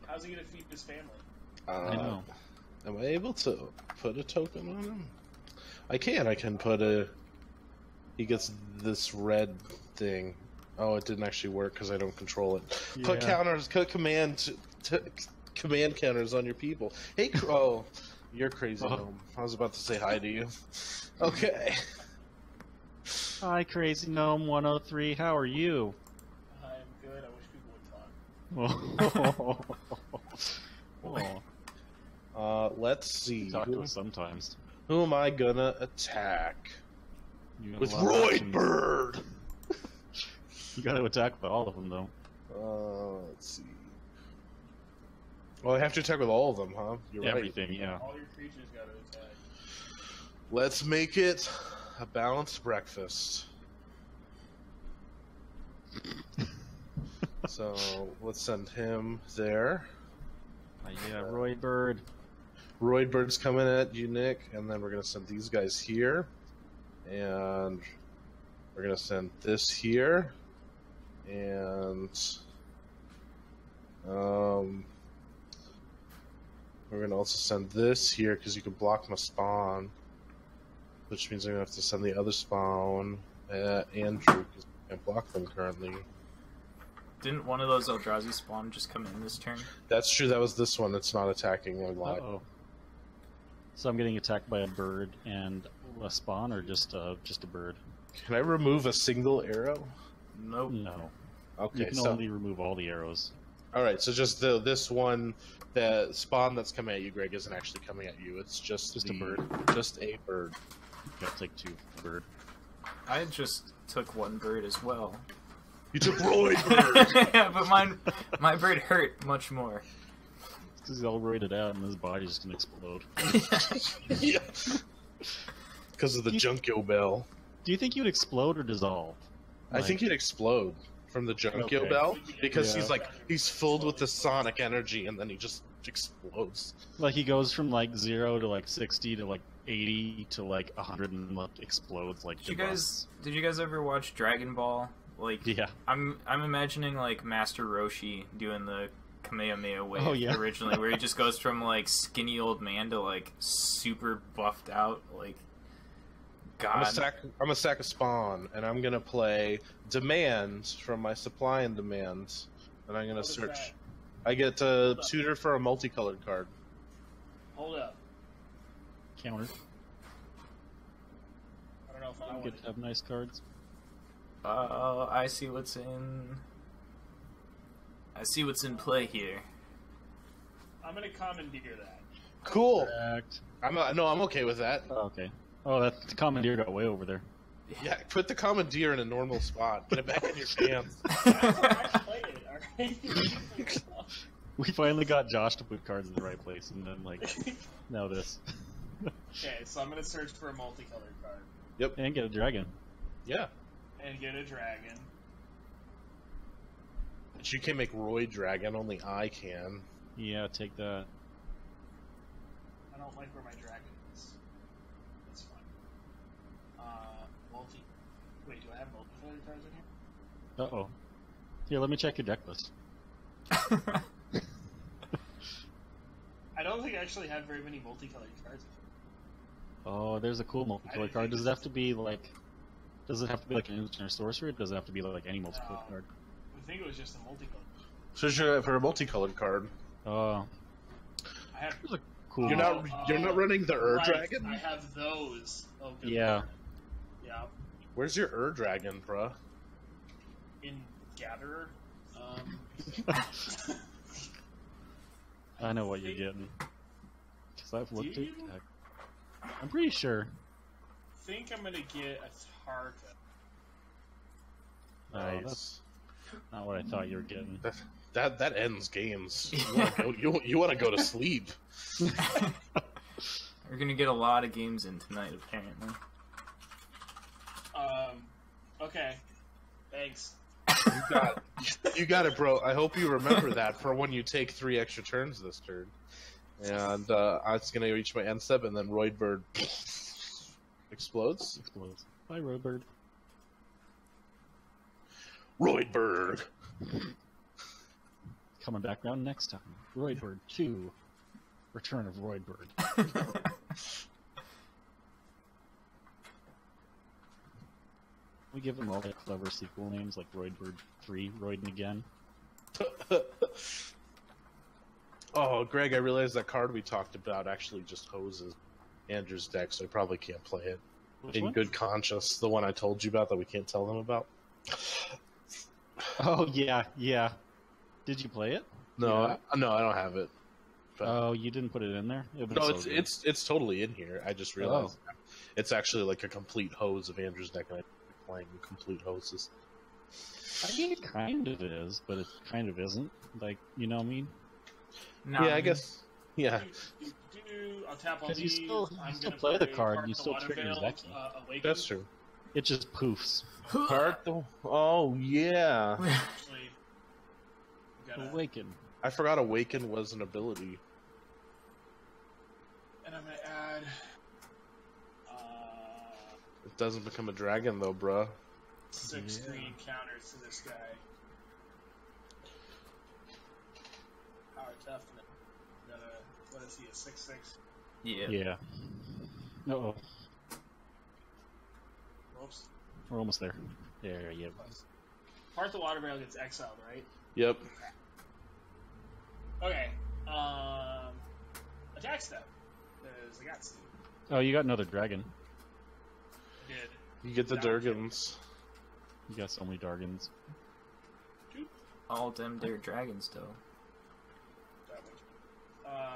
How's he gonna feed his family? I know. Am I able to put a token on him? I can. I can put a... He gets this red thing. Oh, it didn't actually work because I don't control it. Put Yeah. counters, put command counters on your people. Hey, oh, you're crazy, Oh. gnome. I was about to say hi to you. Okay. Hi, Crazy Gnome 103. How are you? I'm good. I wish people would talk. Let's see. Talk to us sometimes. Who am I gonna attack? You have With a lot of Roid options. Bird! You got to attack with all of them, though. Let's see. Well, I have to attack with all of them, huh? You're right. Everything, yeah. All your creatures gotta attack. Let's make it a balanced breakfast. So, let's send him there. Yeah, Roid Bird. Roid Bird's coming at you, Nick, and then we're gonna send these guys here. And we're gonna send this here. And we're gonna also send this here because you can block my spawn, which means I'm gonna have to send the other spawn at Andrew because I can't block them currently. Didn't one of those Eldrazi spawn just come in this turn? That's true. That was this one. It's not attacking. I lied. Uh-oh. So I'm getting attacked by a bird and a spawn, or just a bird? Can I remove a single arrow? Nope. No. Okay, You can so only remove all the arrows. all right, so just this one, the spawn that's coming at you, Greg, isn't actually coming at you. It's just Just a the- bird. Just a bird. You gotta take two bird. I just took one bird as well. You took Roid Bird. Yeah, but my bird hurt much more. Because he's all roided out and his body's just gonna explode. Yeah. Because of the Junkyo Bell. Do you think he would explode or dissolve? I think he'd explode from the Junkyo Okay. Bell because Yeah. he's filled with the sonic energy and then he just explodes. Like he goes from like 0 to like 60 to like 80 to like 100 and like explodes like. Did you guys ever watch Dragon Ball? Like, Yeah. I'm imagining like Master Roshi doing the Kamehameha wave Oh, yeah. originally, where he just goes from like skinny old man to like super buffed out, like God. I'm a sack of spawn, and I'm gonna play demand from my supply and demand, and I'm gonna What is search. that? I get to tutor for a multicolored card. Hold up. counter. I don't know if I want Good to have nice cards. I see what's in. I see what's in play here. I'm gonna commandeer that. Cool. Correct. I'm okay with that. Oh, okay. Oh, that commandeer got way over there. Yeah, put the commandeer in a normal spot. Put it back in your pants. I played it, alright? We finally got Josh to put cards in the right place, and then, like, now this. Okay, so I'm gonna search for a multicolored card. Yep. And get a dragon. Yeah. And get a dragon. But you can make Roy Dragon, only I can. Yeah, take that. I don't like where my dragon is. That's fine. Wait, do I have multicolored cards in here? Uh-oh. Here, let me check your deck list. I don't think I actually have very many multicolored cards. Oh, there's a cool multicolored card. Does it have to be like... Does it have to be like an instant or sorcery, or does it have to be like any multicolored card? I think it was just a multicolored. So you're for a multicolored card. Oh. I have. There's a cool... You're not running the Right, Dragon? I have those. Oh, good. Yeah. Yeah. Where's your Dragon, bruh? In Gatherer. I know what you're getting. Because I've looked at you? deck. I'm pretty sure. I think I'm gonna get a Tarka. Oh, that's not what I thought you were getting. That ends games. You want to go to sleep. We're gonna get a lot of games in tonight, apparently. Okay. Thanks. You got it, bro. I hope you remember that for when you take 3 extra turns this turn. And it's gonna reach my end step, and then Roydbird explodes. Bye, Roadbird. Roydbird. Coming back round next time. Roydbird 2. Return of Roydbird. We give them all their clever sequel names like Roydbird 3, Royden again. Oh, Greg, I realized that card we talked about actually just hoses Andrew's deck, so I probably can't play it. Which In one? good conscience, the one I told you about that we can't tell them about. Oh, yeah. Did you play it? No, Yeah. I don't have it. But, Oh, you didn't put it in there? It would've no, been so good. it's totally in here. I just realized it's actually like a complete hose of Andrew's deck, and I'm playing complete hoses. I mean, it kind of is, but it kind of isn't. Like, you know what I mean? No, Yeah, I guess. Yeah. I'll tap all 'Cause you these. still- I'm you still gonna play the play card, Park you the still trigger Waterveil, Zeki. Awaken. That's true. It just poofs. Oh, yeah. Actually, gotta, Awaken. I forgot Awaken was an ability. and I'm gonna add. It doesn't become a dragon, though, bruh. 6 green counters to this guy. Power toughness. What is he, a 6/6? Yeah. Yeah. Uh-oh. Whoops. We're almost there. There, yeah. Part the Waterveil gets exiled, right? Yep. Okay. Attack step. Because I got Steve. Oh, you got another dragon. Did. You get the Durgans. You got so many Dargans. All them their dragons, though.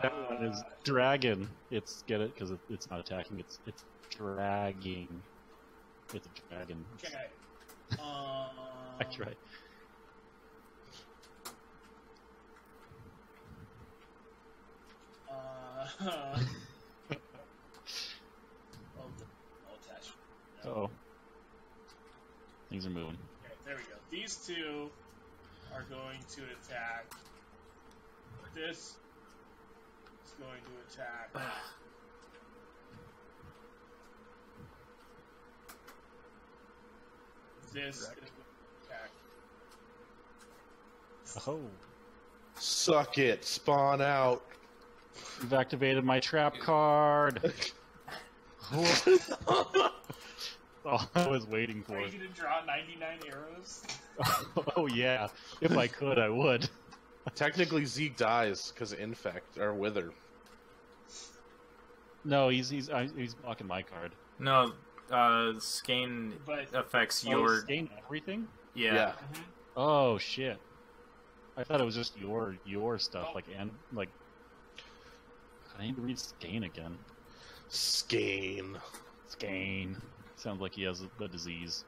That one is dragon. Get it? Because it's not attacking, it's dragging. It's a dragon. Okay. That's right. I'll attach. Uh-oh. Things are moving. Okay, there we go. These two are going to attack. This is going to attack. This is going to attack. Oh. Suck it. Spawn out. You've activated my trap card. All I was waiting for. Are you going to draw 99 arrows? Oh yeah. If I could, I would. Technically, Zeke dies because of Infect or Wither. No, he's blocking my card. No, Skane But affects Oh, your... he's gain everything? Yeah. mhm. Oh shit! I thought it was just your stuff, Oh. like. I need to read Skane again. Skane. Skane sounds like he has a disease.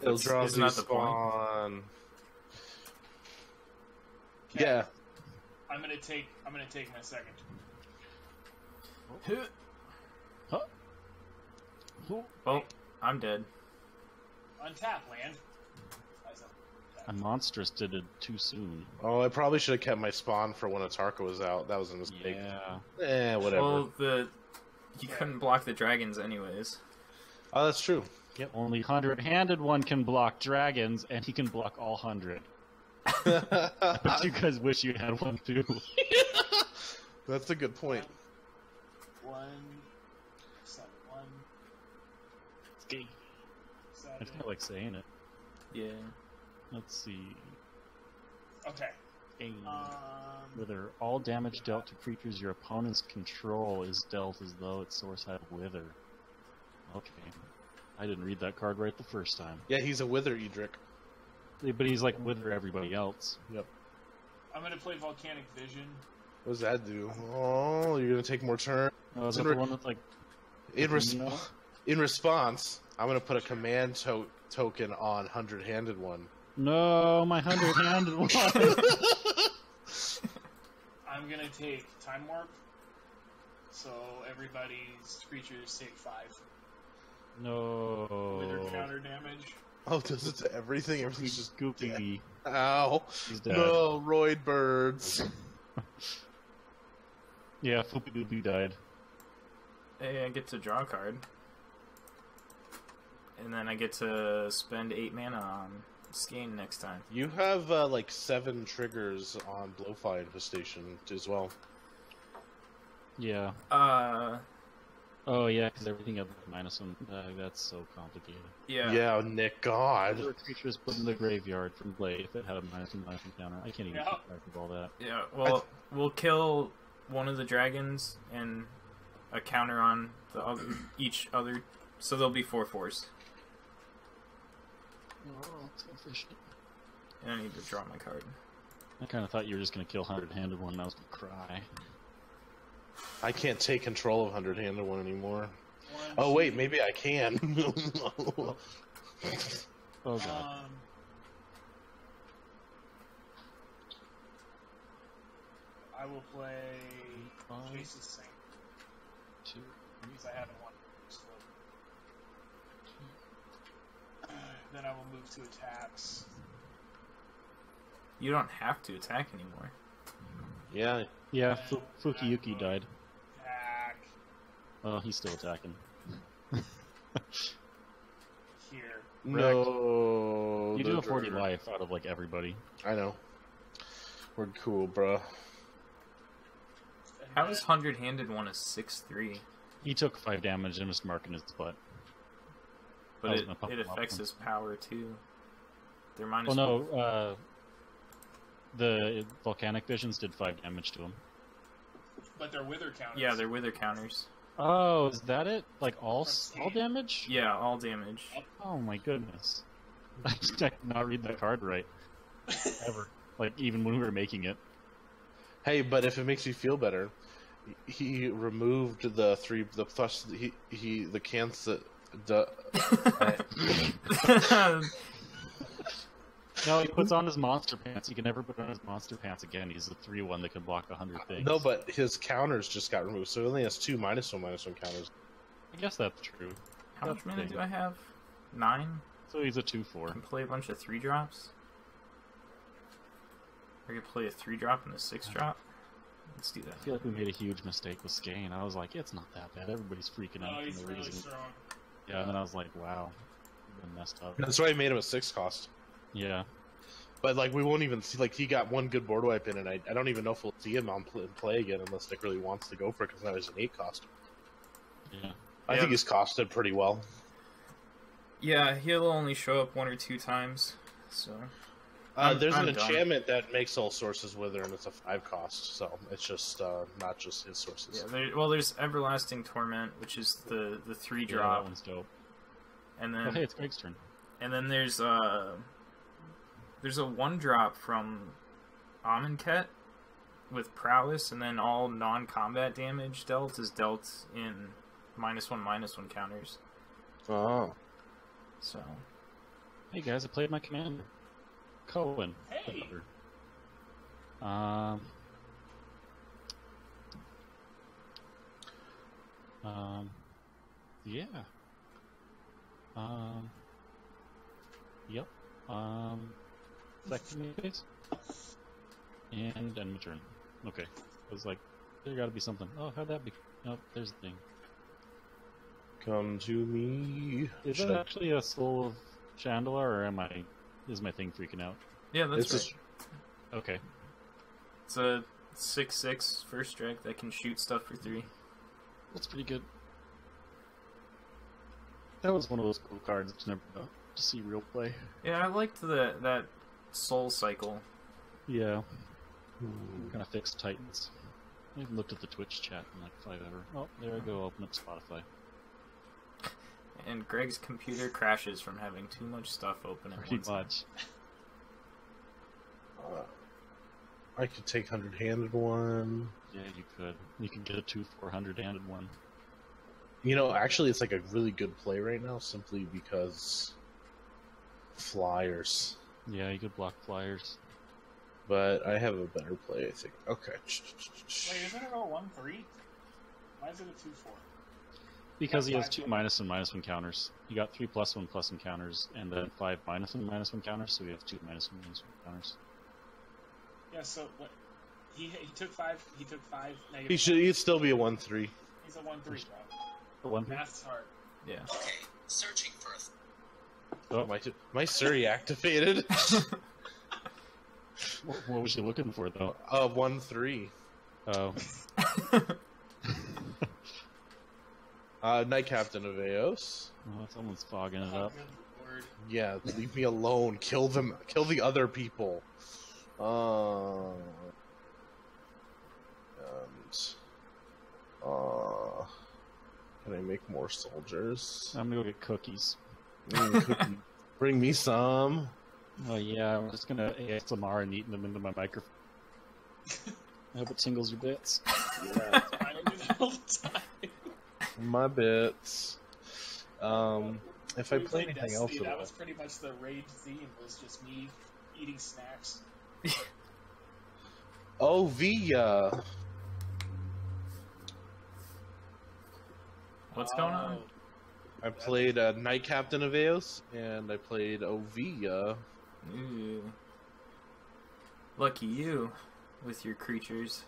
It'll draw isn't that the point? spawn. Okay. Yeah. I'm gonna take my second. Huh? Oh, I'm dead. Untap land. Nice up. A monstrous did it too soon. Oh, I probably should have kept my spawn for when Atarka was out. That was a mistake. Yeah. Whatever. Well, you couldn't block the dragons anyways. Oh, that's true. Yep. Only 100-handed one can block dragons, and he can block all 100. But you guys wish you had one too. That's a good point. 1, 7, 1, Skane. I 7. just kind of like saying it. Yeah. Let's see. Okay. Skane. Um, Wither. All damage dealt to creatures your opponents control is dealt as though its source had Wither. Okay. I didn't read that card right the first time. Yeah, he's a Wither Edric. But he's like Wither everybody else. Yep. I'm gonna play Volcanic Vision. What does that do? Oh, you're gonna take more turns. Oh, is In that re- the one with like... In, in response, I'm gonna put a command token on 100-handed one. No, my 100-handed one! I'm gonna take Time Warp. So everybody's creatures take 5 No. Wither counter damage. Oh, does it to everything? Everything's just Goofy. Ow. He's dead. No, roid birds. Yeah, Foopy Doopy died. Hey, I get to draw a card. And then I get to spend 8 mana on Skane next time. You have like 7 triggers on Blowfly Infestation as well. Yeah. Oh yeah, because everything had -1. That's so complicated. Yeah. Yeah, Nick, God. Whatever creatures put in the graveyard from play if it had a -1 counter. I can't even Yeah. keep track of all that. Yeah, well, we'll kill one of the dragons and a counter on the other, each other, so there'll be 4/4s. Oh, it's efficient. And I need to draw my card. I kind of thought you were just gonna kill 100-handed one, and I was gonna cry. I can't take control of 100-handed one anymore. 1, Oh, wait, 2, maybe I can. Oh god. I will play Five. Jace's Saint 2. because I haven't won. Then I will move to attacks. You don't have to attack anymore. Yeah. Yeah, Fukiyuki died. Attack Oh, he's still attacking. here. No. You the do have 40 drummer. life out of like everybody. I know. We're cool, bruh. And How then- is 100-handed one a 6/3? He took 5 damage and was marking his butt. I But was it gonna pop him up affects one. his power too. They're -1. Well, no, the volcanic visions did 5 damage to him. But they're Wither counters. Yeah, they're wither counters. Oh, is that it? Like all damage? Yeah, all damage. Oh my goodness. I did not read that card right. Ever. Like, even when we were making it. Hey, but if it makes you feel better, he removed the cans that. No, he puts on his monster pants. He can never put on his monster pants again. He's a 3/1 that can block 100 things. No, but his counters just got removed, so he only has 2 -1/-1 counters. I guess that's true. How much That's mana big. do I have? 9? So he's a 2/4. I can play a bunch of 3-drops. I could play a 3-drop and a 6-drop. Let's do that. I feel like we made a huge mistake with Skane. I was like, it's not that bad. Everybody's freaking out No, for he's no really reason. strong. Yeah, and then I was like, wow. We've been messed up. That's why I made him a 6 cost. Yeah. But like, we won't even see. Like, he got 1 good board wipe in, and I don't even know if we'll see him on play again unless Nick really wants to go for it because now he's an 8 cost. Yeah. I Yeah. think he's costed pretty well. Yeah, he'll only show up 1 or 2 times, so... There's an I'm done. enchantment that makes all sources wither, and it's a 5 cost, so it's just not just his sources. Yeah, there's Everlasting Torment, which is the 3 Yeah, drop, that one's dope. and then Oh, hey, it's Greg's turn. and then there's a 1 drop from Amonkhet with Prowess, and then all non-combat damage dealt is dealt in -1/-1 counters. Oh. So Hey guys, I played my commander. Cohen. Hey! Um, yeah. Yep. Second phase. And end my turn. Okay. I was like, there gotta be something. Oh, how'd that be? Oh, there's the thing. Come to me. Is Should that I- actually a Soul of Chandler, or is my thing freaking out? yeah, that's It's right. Okay. It's a 6/6 first strike that can shoot stuff for 3. That's pretty good. That was one of those cool cards that's never got to see real play. Yeah, I liked that Soul Cycle. Yeah. Kind of fixed Titans. I haven't looked at the Twitch chat in like 5 ever. Oh, there I go, open up Spotify. And Greg's computer crashes from having too much stuff open at Pretty once. much. I could take 100-handed one. Yeah, you could. You can get a 2/400-handed one. You know, actually, it's like a really good play right now, simply because flyers. Yeah, you could block flyers. But I have a better play, I think. Okay. Wait, isn't it all 1/3? Why is it a 2/4? Because he has That's 2 fine. -1/-1 counters. You got 3 +1/+1 counters, and then 5 -1/-1 counters, so we have 2 -1/-1 counters. Yeah, so what? He took 5. He took 5 negative. He'd still be a 1/3. He's a 1/3, bro. The one. Math's hard. Yeah. Okay, searching for a Oh, My Surrey activated. what was you looking for, though? 1/3. Oh, Knight Captain of Eos. well, someone's fogging it Oh, up. good lord. Yeah, leave me alone. Kill them. Kill the other people. Can I make more soldiers? I'm gonna go get cookies. Cookie. Bring me some. Oh yeah, I'm just gonna ASMR and eating them into my microphone. I hope it tingles your bits. Yeah, I do that all the time. my bits. If I We play played anything Destiny, else, that at was pretty much the raid theme. Was just me eating snacks. all. Oh, Via. What's going on? Oh, I played Knight Captain of Eos, and I played Ovia. Ooh. Lucky you with your creatures.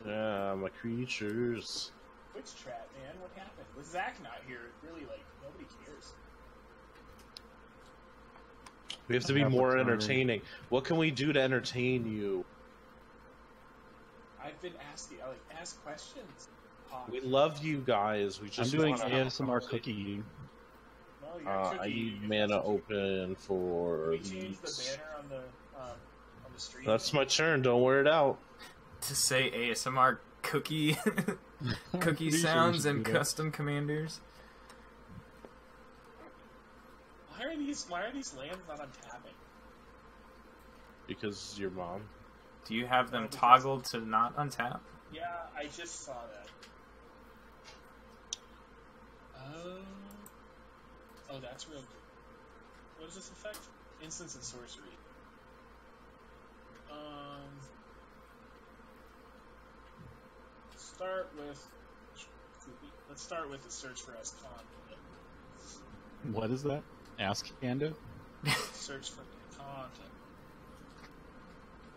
Yeah, my creatures. Twitch chat, man. What happened? With Zach not here, really, like, nobody cares. We have to be Have more a turn. entertaining. What can we do to entertain you? I've been asking, I like, ask questions. We love you guys. We I'm just doing wanna- ASMR cookie eating. No, you're I cookie. need You're mana cookie. open for We changed the these. banner on the stream. That's my turn. Don't wear it out. To say ASMR cookie cookie Pretty sure we sounds should and do that. custom commanders. Why are these lands not untapping? Because your mom. Do you have them No, because- toggled to not untap? Yeah, I just saw that. Oh, that's real good. What does this affect? Instance and sorcery. Start with. Let's start with the search for Escon. What is that? Ask Kando? Search for content.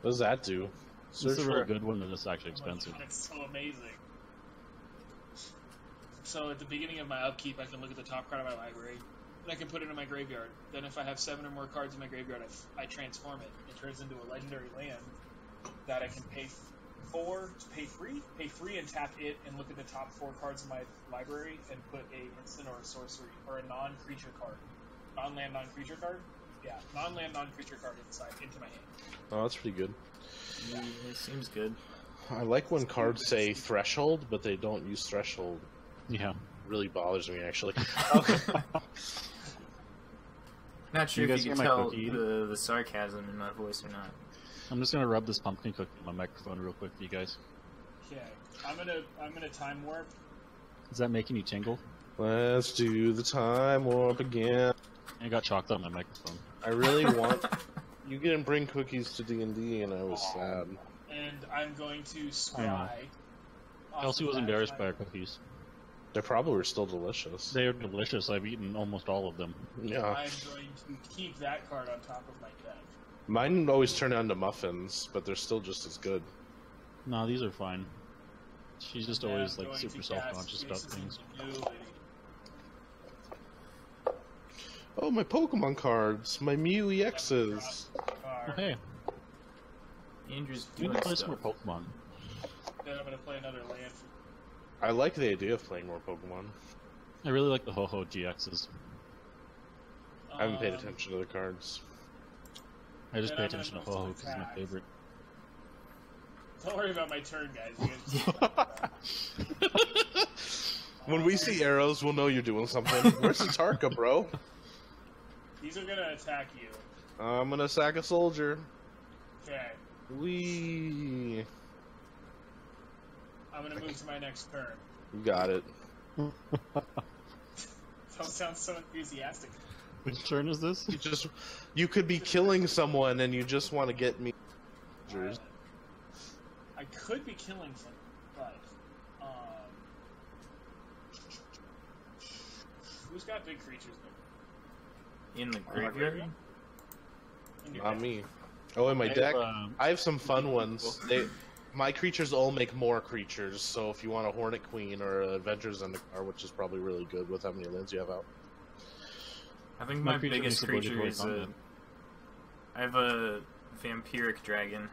What does that do? This Search is a really for. good one that is actually Oh my expensive. God, it's so amazing. So at the beginning of my upkeep, I can look at the top card of my library, and I can put it in my graveyard. Then if I have 7 or more cards in my graveyard, I transform it. It turns into a legendary land that I can pay 3 and tap it, and look at the top 4 cards in my library, and put a instant or a sorcery or a non-creature card, non-land, non-creature card Yeah, non-land, non-creature card inside into my hand. Oh, that's pretty good. Yeah, it seems good. I like when cards say threshold, but they don't use threshold. Yeah. It really bothers me, actually. Not sure You if guys you hear can my tell cookie? the sarcasm in my voice or not. I'm just gonna rub this pumpkin cookie on my microphone real quick for you guys. Okay, I'm gonna time warp. Is that making you tingle? Let's do the time warp again. I got chocolate on my microphone. I really want... You didn't bring cookies to D&D, and I was sad. And I'm going to I know. scry. Elsie was embarrassed by our cookies. They probably were still delicious. They are delicious. I've eaten almost all of them. Yeah. I'm going to keep that card on top of my deck. Mine always turn out into muffins, but they're still just as good. No, these are fine. She's just And always I'm like going super to self-conscious cast about Faces things. Ingenuity. Oh, my Pokemon cards! My Mew EXs! Oh, hey, Andrew's we doing need to play some stuff. more Pokemon. Then I'm going to play another land. I like the idea of playing more Pokemon. I really like the Ho-Ho GXs. I haven't paid attention to the cards. I just Then pay I'm gonna attention to move to Ho-Ho because he's my attack. favorite. Don't worry about my turn, guys. You guys When we see arrows, we'll know you're doing something. Where's the Tarka, bro? These are going to attack you. I'm gonna sack a soldier. Okay. Wee. I'm going to move to my next turn. You got it. Don't sound so enthusiastic. Which turn is this? You could be killing someone and you just want to get me. I could be killing someone, but who's got big creatures there? In the graveyard? In your Not deck? me. Oh, in my deck, um, I have some fun ones. My creatures all make more creatures, so if you want a Hornet Queen or Adventures in the Car, which is probably really good with how many lands you have out. I think My my creature biggest makes a creature budget is combat. I have a vampiric dragon.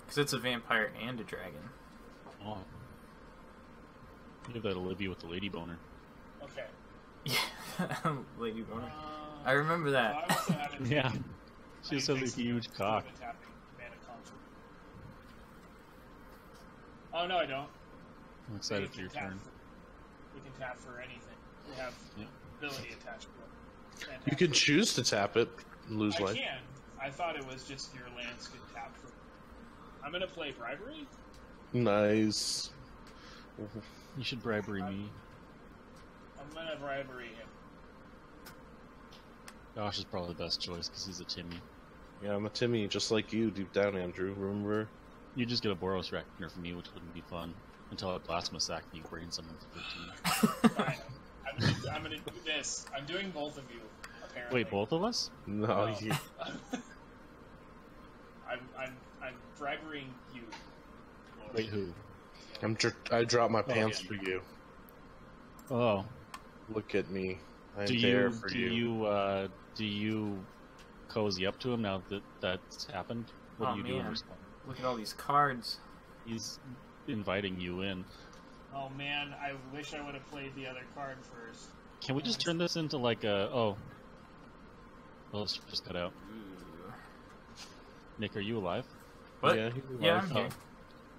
Because it's a vampire and a dragon. Oh. Give that Olivia with the lady boner. Okay. Yeah, Lady Boner. I remember that. I also have a Yeah. I She just has a fixed huge the cock. tapping mana console. Oh no, I don't. I'm excited We for your can tap turn. We can tap for anything. We have Yeah. ability attached to it. Fantastic. You can choose to tap it and lose I life. can. I thought it was just your lands could tap for. I'm gonna play Bribery. Nice. You should bribery me. I'm gonna Bribery him. Josh is probably the best choice because he's a Timmy. Yeah, I'm a Timmy, just like you, deep down, Andrew. Remember? You just get a Boros Reckoner from me, which wouldn't be fun. Until I Plasma Sack and you brain someone for 15. Fine. I'm gonna do this. I'm doing both of you. Apparently. Wait, both of us? No, No. you. I'm briberying you. Lord. Wait, who? I dropped my pants yeah. for you. Oh. Look at me. I'm Do there you for do you cozy up to him now that that's happened? What Oh, do you do in man. response? Look at all these cards. He's inviting you in. Oh man, I wish I would have played the other card first. Can we just turn this into like a oh? Well, let's just cut out. Nick, are you alive? What? Yeah, he's Yeah, alive. I'm here.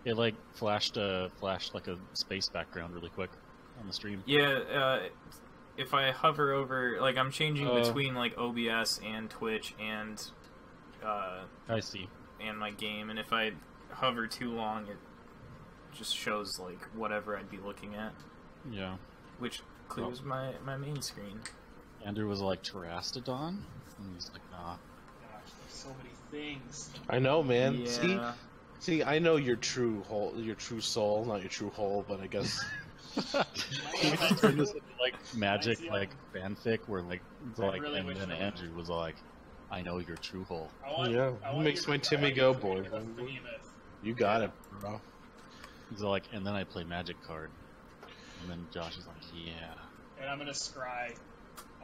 It like flashed like a space background really quick on the stream. Yeah, if I hover over, like, I'm changing Oh. between, like, OBS and Twitch and I see. and my game, and if I hover too long, it just shows, like, whatever I'd be looking at, Yeah. which clears my main screen. Andrew was like Terastodon, and he's like, nah. Gosh, there's so many things. I know, man. Yeah. See, I know your true soul, not your true hole, but I guess. Can we just turn this into like magic, like fanfic, where like, really and wish then I would. Andrew was like, I know your true hole. Yeah, I who want makes your- my Timmy I want go, your boy? Behemoth. You got it, bro. He's like, and then I play magic card, and then Josh is like, yeah, And I'm gonna scry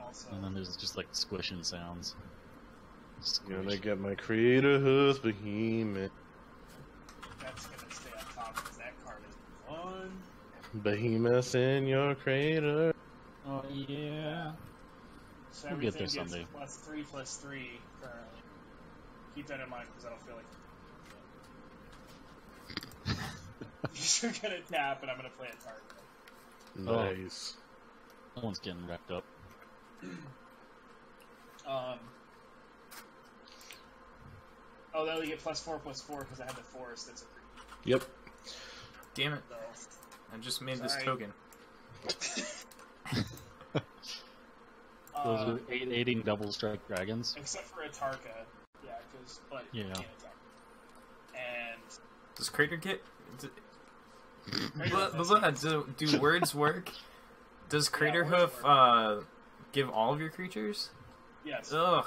also. and then there's just like squishing sounds. Gonna Squish. get my creator behemoth. That's gonna stay on top because that card is fun. Behemoth in your crater. Oh yeah. So We'll get everything there gets someday. +3/+3 currently. Keep that in mind because I don't feel like. You're gonna tap, and I'm gonna play a target. Nice. That one's getting wrecked up. Oh, they only get +4/+4 because I have the forest. That's a creep. Yep. Damn it! So, I just made this Sorry. token. Those are aiding double strike dragons. except for Atarka, but Yeah. you can't attack. And Does Crater get? Crater Do words work? Does Crater words Hoof give all of your creatures? yes, Ugh.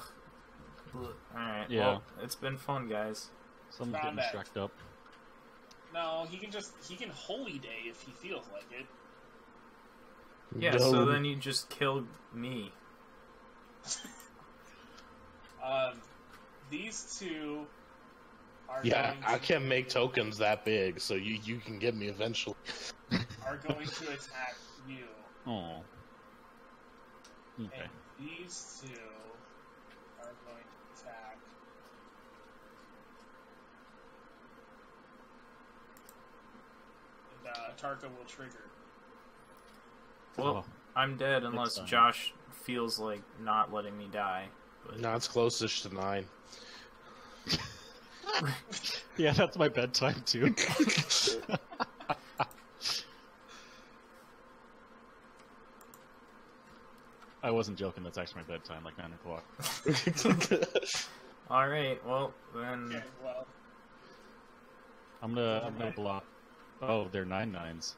Alright, Yeah. well, it's been fun, guys. Someone's getting Combat. wrecked up. no, he can Holy Day if he feels like it. Yeah, so then you just killed me. These two are Yeah, going I to, can't make tokens that big, so you can get me eventually. are going to attack you. Oh. Okay. And these two are going to attack. And Atarka will trigger. Well, I'm dead unless time. Josh feels like not letting me die. But No, it's closest to 9. Yeah, that's my bedtime too. I wasn't joking. That's actually my bedtime, like 9 o'clock. alright, well, then... Okay, well, I'm gonna block. Oh, they're 9/9s.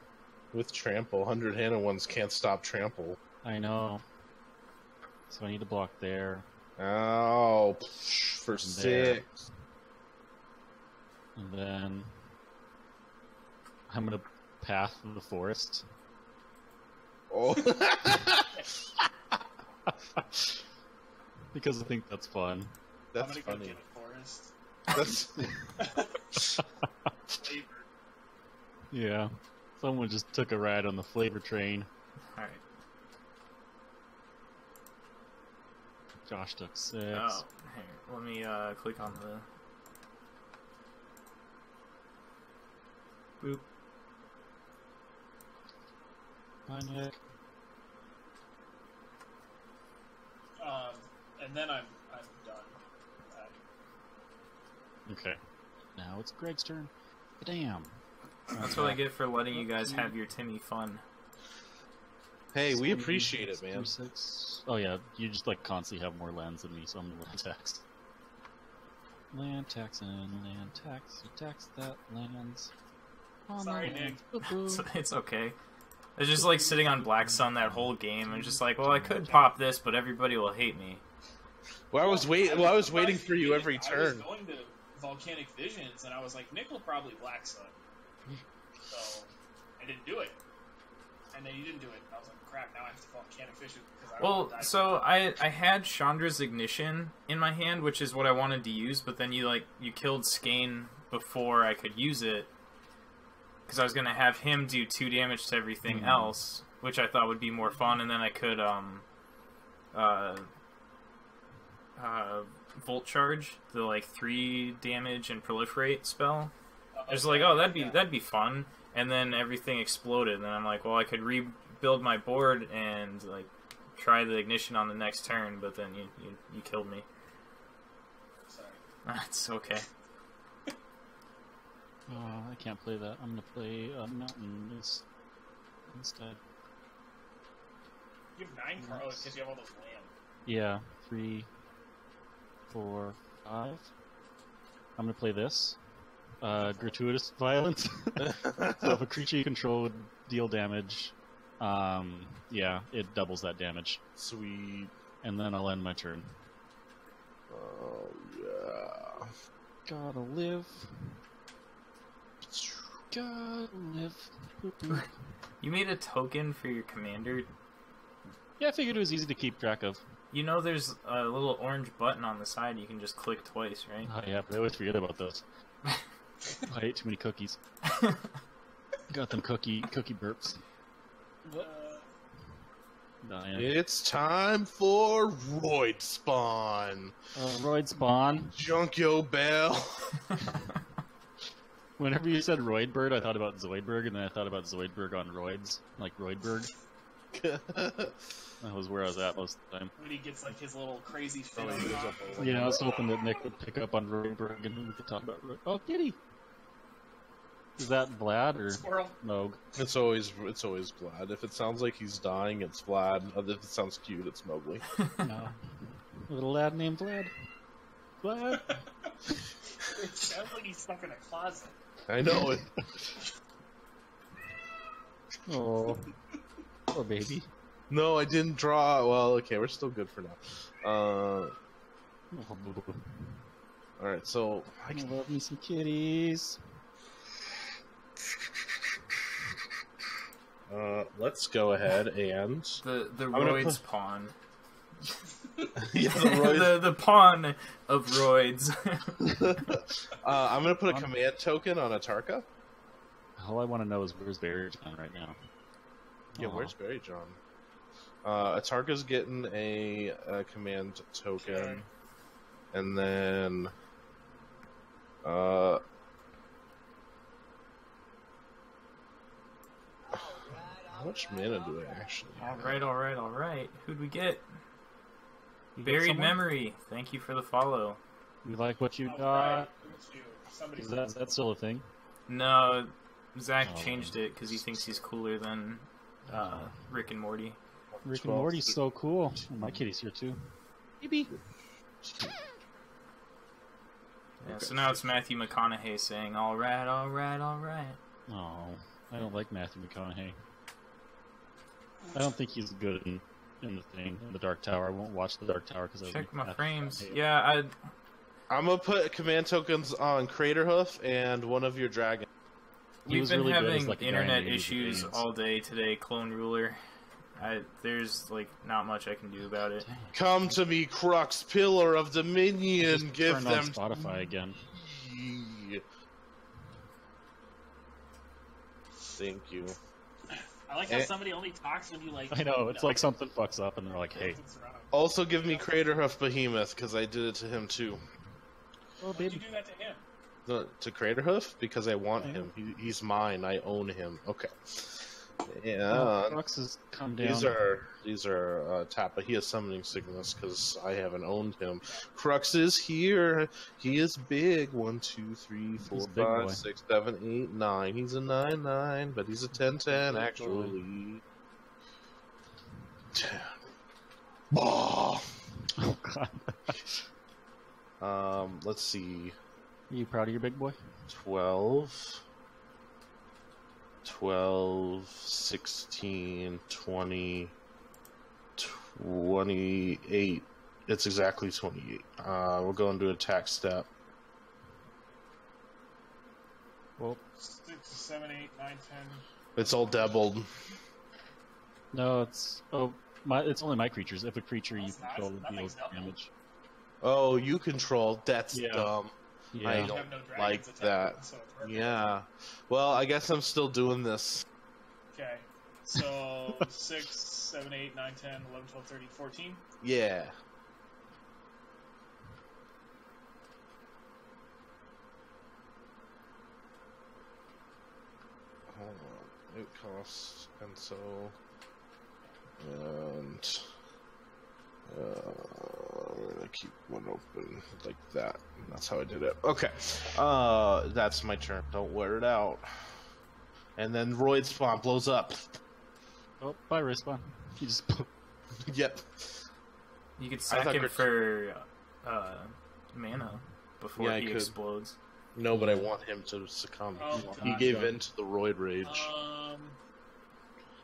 With trample, 100-handed ones can't stop trample. I know. So I need to block there, Oh, for There. 6. and then I'm gonna path the forest. Oh. Because I think that's fun. That's I'm gonna funny. go get a forest. That's Flavor. Yeah. Someone just took a ride on the flavor train. Alright. Josh took 6. Oh, here, let me click on the... Boop. Hi, Nick. And then I'm done. Okay. Now it's Greg's turn. Damn. That's what I get for letting you guys have your Timmy fun. hey, we appreciate it, man. 6. Oh yeah, you just like constantly have more lands than me, so I'm gonna land tax. Land tax and land tax. You tax that lands. On the Sorry, land. Nick. Boo-boo. It's okay. It's just like sitting on Black Sun that whole game. I'm just like, well, I could pop this, but everybody will hate me. Well, I was waiting for you every I was turn. going to Volcanic Visions, and I was like, Nick will probably Black Sun. So I didn't do it. And then you didn't do it. I was like, crap, now I have to Volcanic Vision because I don't Well, want to die. so I had Chandra's Ignition in my hand, which is what I wanted to use, but then you killed Skane before I could use it. Because I was going to have him do 2 damage to everything else, which I thought would be more fun, and then I could Volt Charge, the 3 damage and proliferate spell. I was like, oh, that'd be fun, and then everything exploded, and then I'm like, well, I could rebuild my board and try the Ignition on the next turn, but then you killed me. Sorry. That's okay. I can't play that. I'm gonna play Mountain instead. You have 9 cards because you have all those land. Yeah, 3, 4, 5. I'm gonna play this. Gratuitous Violence. So if a creature you control would deal damage, yeah, it doubles that damage. Sweet. And then I'll end my turn. Oh yeah. Gotta live. Gotta live. Boop-boop. You made a token for your commander. Yeah, I figured it was easy to keep track of. You know there's a little orange button on the side you can just click twice, right? Oh yeah, but I always forget about those. I ate too many cookies. Got them cookie burps. Dying. It's time for Roid Spawn. Roid Spawn. Junkyo Bell. Whenever you said Roidbird, I thought about Zoidberg, and then I thought about Zoidberg on roids, like Roidberg. That was where I was at most of the time. When he gets like his little crazy fin Oh, on he goes top. up a- Yeah, I was hoping that Nick would pick up on Roidberg, and we could talk about Roid. Oh, kitty! Is that Vlad or Squirrel. Moog? It's always Vlad. If it sounds like he's dying, it's Vlad. If it sounds cute, it's Mowgli. No. A little lad named Vlad. Vlad? It sounds like he's stuck in a closet. I know it. Oh. Poor baby. No, I didn't draw. Well, okay, we're still good for now. All right, so I love me some kitties. let's go ahead and The gonna roids pawn. yeah, the Roid. the pawn of roids. I'm gonna put a command token on Atarka. All I want to know is where's Barrier John right now? Yeah, Aw. where's Barry John? Atarka's getting a command token, Okay. and then how much mana do I actually have? all right. Who'd we get? You got Buried someone? Memory. Thank you for the follow. You like what you Oh, got? right. Look at you. Somebody Is that still a thing? No, Zach Oh. changed it because he thinks he's cooler than Rick and Morty. Rick and 12. Morty's so cool. Oh, my kitty's here too. Baby. Yeah, so now it's Matthew McConaughey saying, all right, all right, all right. Oh, I don't like Matthew McConaughey. I don't think he's good in the thing, in the Dark Tower. I won't watch the Dark Tower because I Check my Matthew frames. McConaughey. Yeah, I'm gonna put command tokens on Craterhoof and one of your dragons. He we've was been really good as, having like, a guy in internet the Age of issues Games. all day today, Clone Ruler. There's, like, not much I can do about it. Dang. Come to me, Crux, pillar of dominion. Just Give turned on them Spotify again. Thank you. I like how somebody only talks when you like. I know, it's like something fucks up and they're like, hey. Something's wrong. Also, give me Craterhoof Behemoth because I did it to him too. Oh, Why'd you baby. do that to him? To Craterhoof because I want I know. him. He's mine. I own him. Okay. Oh, Yeah. Crux has come down. These are Tappa. He has summoning sickness because I haven't owned him. Crux is here. He is big. 1, 2, 3, 4, He's a big 5, boy. 6, 7, 8, 9. He's a 9, but he's a 10 actually. Oh. Oh, God. Let's see. Are you proud of your big boy? 12, 16, 20, 28. It's exactly 28. We'll go into attack step. Well, 6, 7, 8, 9, 10. It's all doubled. no, it's it's only my creatures. If a creature you That's nice. control That deals makes double. damage. Oh, you control. That's Yeah. dumb. Yeah. I You don't have no dragons like attacking, that. so it's perfect. Yeah. Well, I guess I'm still doing this. Okay. So 6, 7, 8, 9, 10, 11, 12, 13, 14. Yeah. Hold on. It costs pencil. And I'm gonna keep one open like that. That's how I did it. Okay. That's my turn. Don't wear it out. And then Roid Spawn blows up. Oh, bye, Respawn. You just Yep. You could I sack thought him Grit- for mana before Yeah, I he could. explodes. No, but I want him to succumb. Oh, He God. gave in to the Roid Rage.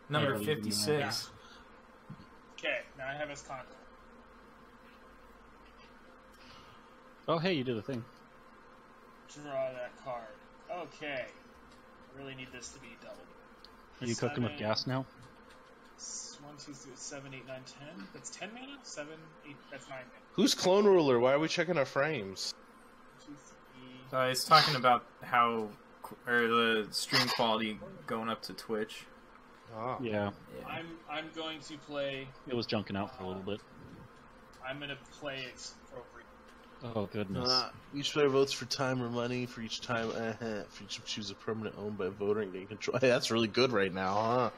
Number Yeah, 56. Okay, now I have his conquer. Oh, hey, you did a thing. Draw that card. Okay. I really need this to be doubled. Are you cooking with 7, gas now? 1, 2, 3, 7, 8, 9, 10. That's 10 mana? 7, 8, that's 9 mana. Who's Clone Ruler? Why are we checking our frames? 2, 3. He's talking about how, or the stream quality going up to Twitch. Ah. Yeah, Yeah. I'm going to play. it was junking out for a little bit. I'm going to play expropriate. Oh goodness. Each player votes for time or money for each time. For each choose a permanent owned by a voter and gain control. Hey, that's really good right now,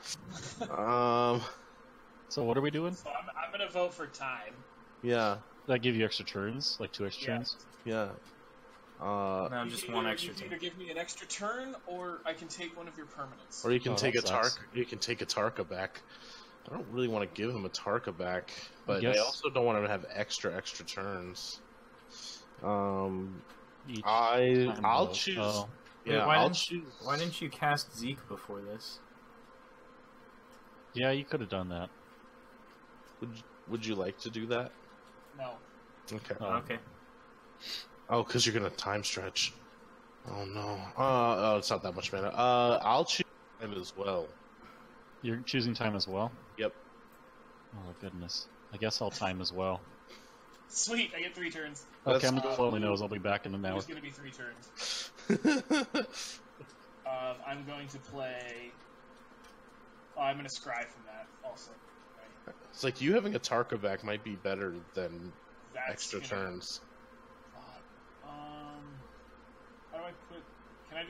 huh? So what are we doing? So I'm going to vote for time. Yeah, Does that give you extra turns, like 2 extra turns? yeah. No, just one extra You can turn. either give me an extra turn, or I can take one of your permanents. Or you can Oh, take a that sucks. You can take a Tarka back. I don't really want to give him a Tarka back, but I guess- also don't want him to have extra turns. Each I'll vote. choose. Oh. Wait, Yeah, I'll choose. why didn't you cast Zeke before this? Yeah, you could have done that. Would you like to do that? No. Okay. Oh. Okay. Oh, because you're gonna time stretch. Oh no. Oh, it's not that much mana. I'll choose time as well. You're choosing time as well? Yep. Oh goodness. I guess I'll time as well. Sweet, I get 3 turns. Okay, I'm gonna blow my nose. I'll be back in an hour. It's going to be 3 turns. I'm going to play. Oh, I'm going to scry from that also. Right. It's like you having a Tarka back might be better than That's extra gonna- turns. How do I put? Can I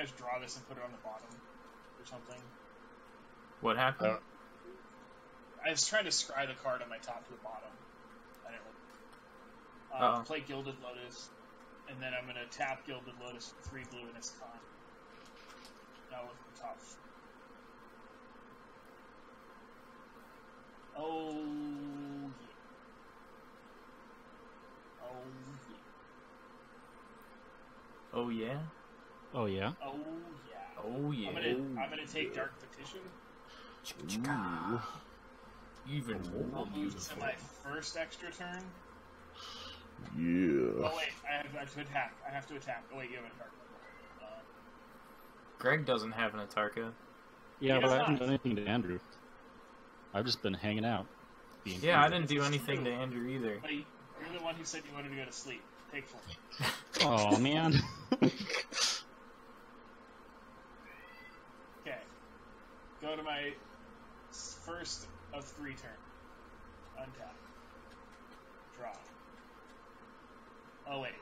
just draw this and put it on the bottom or something? What happened? I was trying to scry the card on my top to the bottom. I didn't Uh-oh. play Gilded Lotus, and then I'm gonna tap Gilded Lotus for 3 blue in its con. Now look at the top. Oh yeah. Oh yeah. Oh yeah. Oh yeah? Oh yeah. Oh yeah. I'm gonna take Dark Petition. Ooh. Even more. I'll move to my first extra turn. Yeah. Oh wait, I have to attack. I have to attack. Oh wait, you have a Dark. Greg doesn't have an Atarka. Yeah, He but does I haven't not. done anything to Andrew. I've just been hanging out. Being Yeah, I cool. didn't do anything to Andrew either. But you're the one who said you wanted to go to sleep. Take 4. Oh man. Okay. Go to my first of 3 turns. Untap. Draw. Oh wait.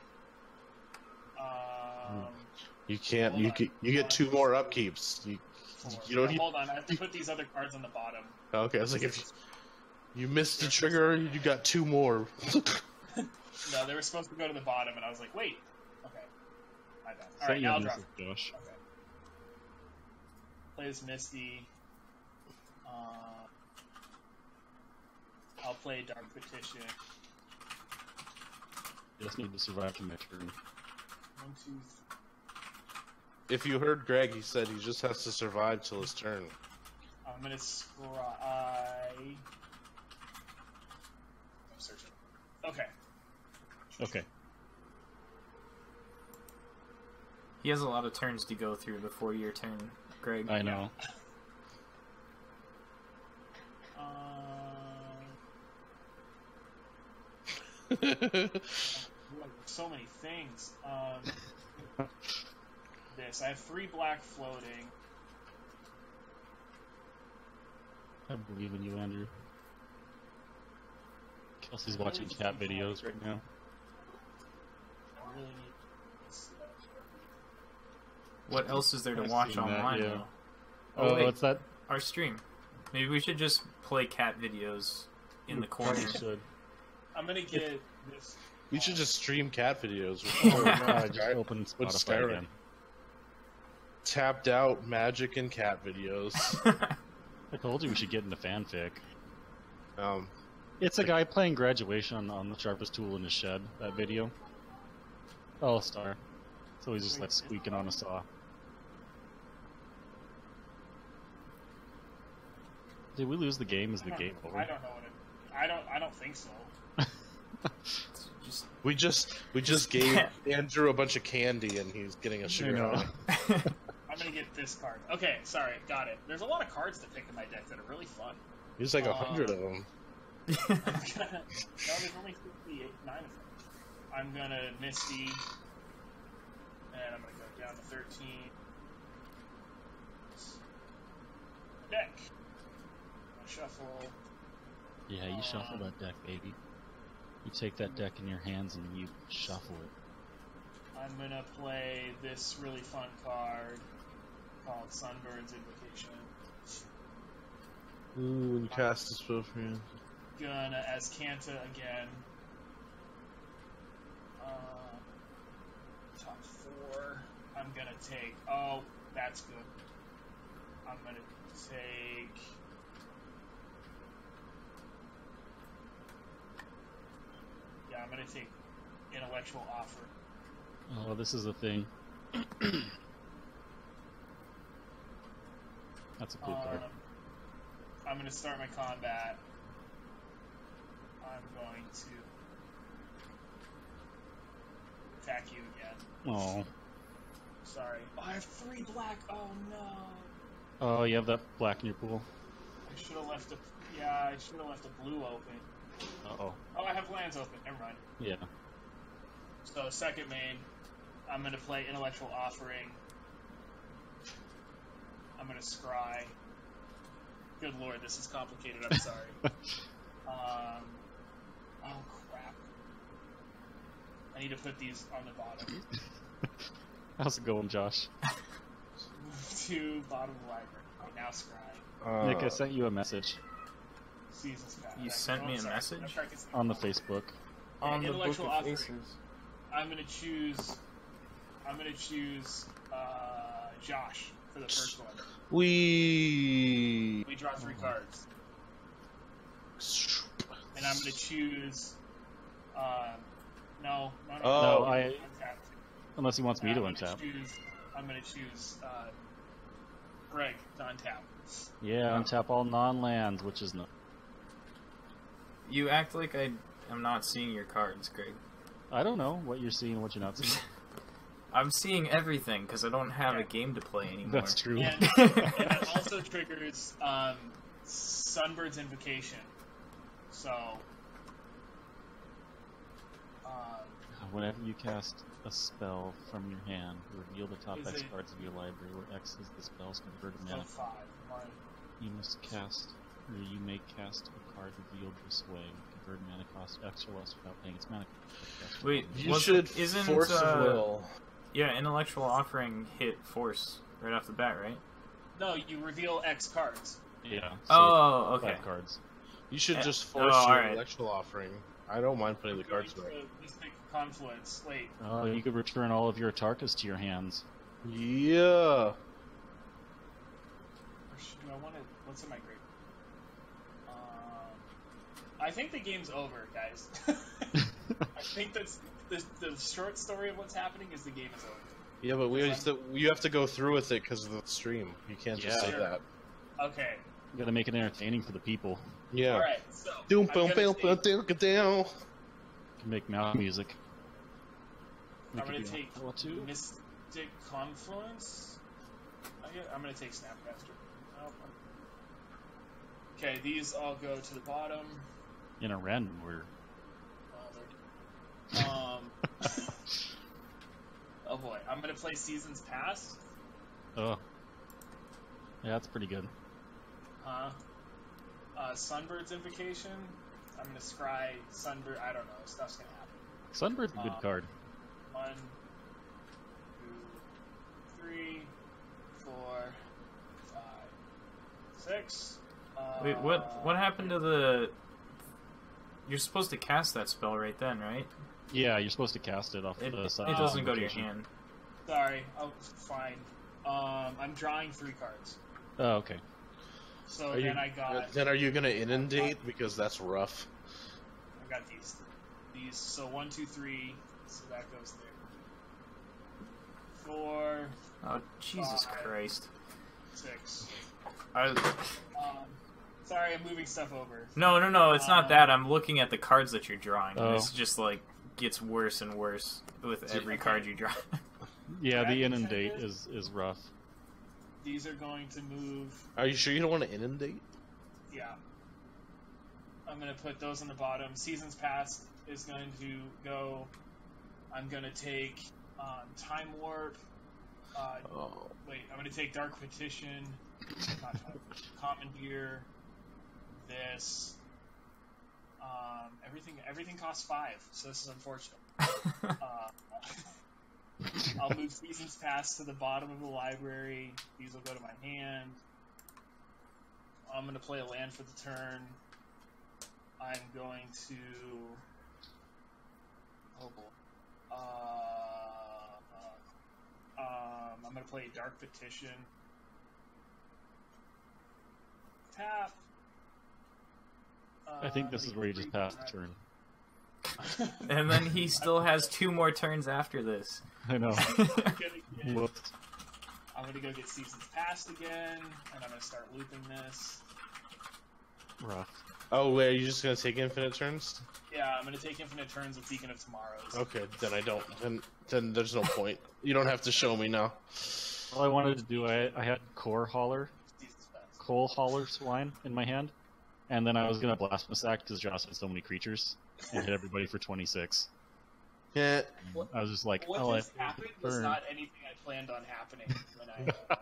You can't. Hold on. You get 2 more upkeeps. You 4. don't. Hold on, I have to put these other cards on the bottom. Okay, I was like, if you missed the trigger, you got 2 more. No, they were supposed to go to the bottom, and I was like, wait. Okay. My bad. Send Alright, you a now I'll drop. message, Josh. Okay. Play this Misty. I'll play Dark Petition. Just need to survive to my turn. 1, 2, 3. If you heard Greg, he said he just has to survive till his turn. I'm gonna scry. I'm searching. Okay. Okay. He has a lot of turns to go through before your turn, Greg. I know. So many things. This. I have 3 black floating. I believe in you, Andrew. Kelsey's watching cat videos right now. I really need this. What else is there to I've watch seen that, online, yeah. though? Oh, wait. what's that? Our stream. Maybe we should just play cat videos in the corner. Probably should. I'm gonna get this. We should just stream cat videos. Oh no, I just opened With Spotify Skyrim. again. Tapped out magic and cat videos. I told you we should get into fanfic. Um, It's a guy playing Graduation on the sharpest tool in his shed, that video. Oh, star. So he's just like squeaking on a saw. Did we lose the game? Is the game over? I don't know what it. I don't think so. Just we just gave Andrew a bunch of candy and he's getting a I sugar know. high. I'm gonna get this card. Okay, sorry, got it. There's a lot of cards to pick in my deck that are really fun. There's like 100 of them. No, there's only 59 of them. I'm gonna Misty, and I'm gonna go down to 13. deck. Shuffle. Yeah, you shuffle that deck, baby. You take that deck in your hands and you shuffle it. I'm gonna play this really fun card called Sunbird's Invocation. Ooh, when you cast a spell for you. Gonna as Kanta again. Top 4. I'm gonna take. Oh, that's good. I'm gonna take. Yeah, I'm gonna take Intellectual Offer. Oh, this is a thing. That's a cool card. I'm gonna start my combat. I'm going to attack you again. Oh. Sorry. Oh, I have 3 black. Oh no. Oh, you have that black in your pool. I should have left a. Yeah, I should have left a blue open. Uh-oh. Oh, I have lands open. Never mind. Yeah. So second main, I'm gonna play Intellectual Offering. I'm gonna scry. Good lord, this is complicated. I'm sorry. Oh crap! I need to put these on the bottom. How's it going, Josh? To bottom of the library. Okay, now scry. Nick, I sent you a message Seasons pass. You sent me a message? on the Facebook. On the Book Intellectual of Offering. Faces. I'm gonna choose Josh for the first one. We We draw 3 cards. And I'm gonna choose. No. No, Untap. unless he wants me to untap. I'm gonna choose Greg to untap. Yeah, untap all non-lands, which is no. You act like I am not seeing your cards, Greg. I don't know what you're seeing and what you're not seeing. I'm seeing everything because I don't have a game to play anymore. That's true. And it also triggers Sunbird's Invocation. So. Whenever you cast a spell from your hand, reveal the top Is X it- cards of your library, where X is the spell's converted So mana. 5. 1. You must cast, or you may cast a card revealed this way. Convert mana cost X or less without paying its mana cost. Wait, You wasn't- should isn't, force of will. Yeah, Intellectual Offering hit Force right off the bat, right? No, you reveal X cards. Yeah. So Oh, okay. 5 cards. You should just Oh, force your alright. intellectual offering. I don't mind putting the cards back. Mystic Confluence. Wait. You could return all of your Atarkas to your hands. Yeah. Or do I want to? What's in my grade? I think the game's over, guys. I think that's the short story of what's happening is the game is over. Yeah, but you have to go through with it because of the stream. You can't just say Sure. that. Okay. You gotta make it entertaining for the people. Yeah. All right. So Doom, I'm boom, gonna boom, boom, take- doom, down. You can make mouth music. I'm Make gonna it be take what too? Mystic Confluence. I'm gonna take Snapcaster. Oh, okay, these all go to the bottom. In a random order. Oh, oh boy, I'm gonna play Seasons Past. Oh. Yeah, that's pretty good. Huh? Sunbird's Invocation. I'm gonna scry Sunbird. I don't know. Stuff's gonna happen. Sunbird's a good card. 1, 2, 3, 4, 5, 6. Wait, what happened to the... You're supposed to cast that spell right then, right? Yeah, you're supposed to cast it off It, the it side. doesn't go to your hand. Sorry. Oh, fine. I'm drawing 3 cards. Oh, okay. So Are you, then I got you gonna inundate? Because that's rough. these. So 1, 2, 3. So that goes there. 4, Oh, Jesus 5. Christ. 6. I... Sorry, I'm moving stuff over. No, it's not that. I'm looking at the cards that you're drawing. And Oh. it's just, like, gets worse and worse with every card you draw. Yeah, the Dragon inundate Tenders? is rough. These are going to move. Are you sure you don't want to inundate? Yeah. I'm going to put those on the bottom. Seasons Past is going to go. I'm going to take Time Warp. Oh. Wait, I'm going to take Dark Petition. Commandeer, this. Everything costs 5, so this is unfortunate. I'll move Seasons Pass to the bottom of the library. These will go to my hand. I'm going to play a land for the turn. I'm going to... Oh boy. I'm going to play Dark Petition. Tap. I think this is where you just passed the turn. And then he still has 2 more turns after this. I know. Whoops. I'm going to go get Seasons Past again, and I'm going to start looping this. Rough. Oh, wait, are you just gonna take infinite turns? Yeah, I'm going to take infinite turns with Beacon of Tomorrows. Okay, then I don't. Then there's no point. You don't have to show me now. All I wanted to do, I had Coal Hauler Swine in my hand, and then I was gonna Blasphemous Act because Josh had so many creatures and hit everybody for 26. Yeah. I was just like, What just happened was not anything I planned on happening when I...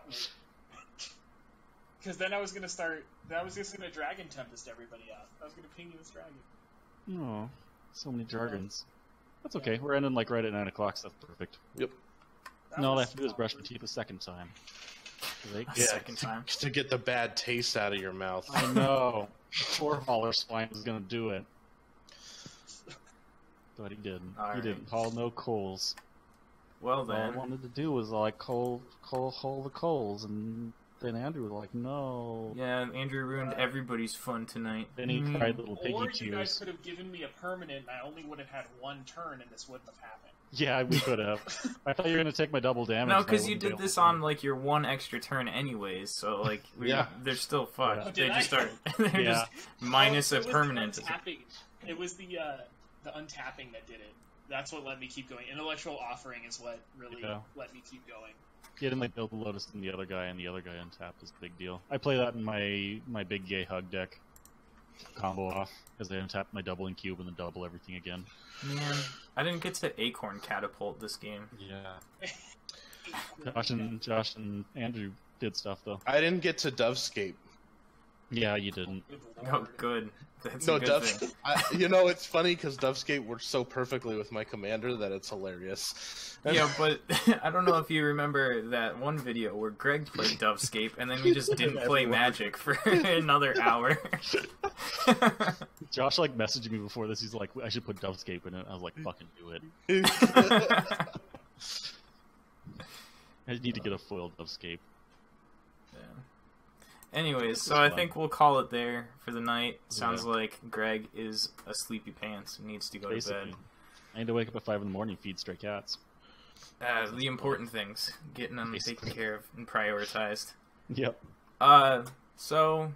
Because then I was gonna start... I was just gonna Dragon Tempest everybody out. I was gonna ping you this dragon. Oh, so many dragons. That's okay, we're ending like right at 9 o'clock, so that's perfect. Yep. No, all I have to do is brush my teeth a second time. Second time. To get the bad taste out of your mouth. I know. Coal Hauler Swine was gonna do it. But he didn't. All he right. didn't haul no coals. Well All I then, wanted to do was like haul the coals, and then Andrew was like, no. yeah, Andrew ruined everybody's fun tonight. Then he cried little piggy Or you guys tears. could have given me a permanent, and I only would have had 1 turn, and this wouldn't have happened. Yeah, we could have. I thought you were gonna take my double damage. No, and I because you wouldn't be did able this to. on like your 1 extra turn anyways, so like Yeah. they're still fucked. Oh, They did just I? are they're Yeah. just minus Oh, a it was permanent. The untapping. It was the untapping that did it. That's what let me keep going. Intellectual Offering is what really let me keep going. He didn't like build the Lotus and the other guy untapped is a big deal. I play that in my big gay hug deck. Combo off, because I untap my doubling cube and then double everything again. Man, I didn't get to Acorn Catapult this game. Yeah. Josh and Andrew did stuff though. I didn't get to Dovescape. Yeah, you didn't. Good Oh, lord. good. That's No, a good thing. it's funny because Dovescape works so perfectly with my commander that it's hilarious. Yeah, but I don't know if you remember that one video where Greg played Dovescape and then we just didn't play Magic for another hour. Josh like messaged me before this. He's like, I should put Dovescape in it. I was like, fucking do it. I need to get a foil Dovescape. Anyways, so I think we'll call it there for the night. Sounds Yeah. like Greg is a sleepy pants and needs to go to Basically. bed. I need to wake up at 5 in the morning and feed stray cats. The important things, getting them taken care of and prioritized. Yep. So,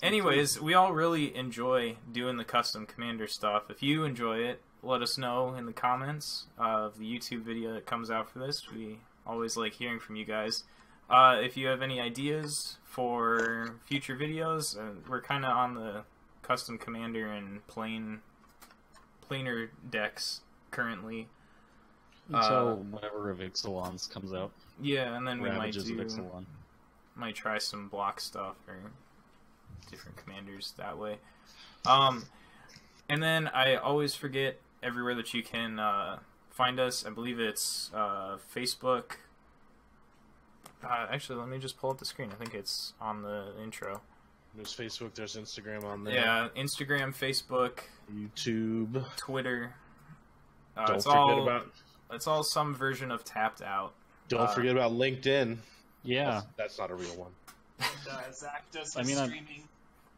anyways, we all really enjoy doing the custom commander stuff. If you enjoy it, let us know in the comments of the YouTube video that comes out for this. We always like hearing from you guys. If you have any ideas for future videos, we're kind of on the custom commander and planar decks currently. Until whenever Ixalan's comes out. Yeah, and then we Ravages of might Ixalan. try some block stuff or different commanders that way. And then I always forget everywhere that you can find us. I believe it's Facebook. Actually, let me just pull up the screen. I think it's on the intro. There's Facebook, there's Instagram on there. Yeah, Instagram, Facebook, YouTube. Twitter. Don't forget about. It's all some version of Tapped Out. Don't forget about LinkedIn. Yeah. That's not a real one. Zach does I some mean, I'm- streaming.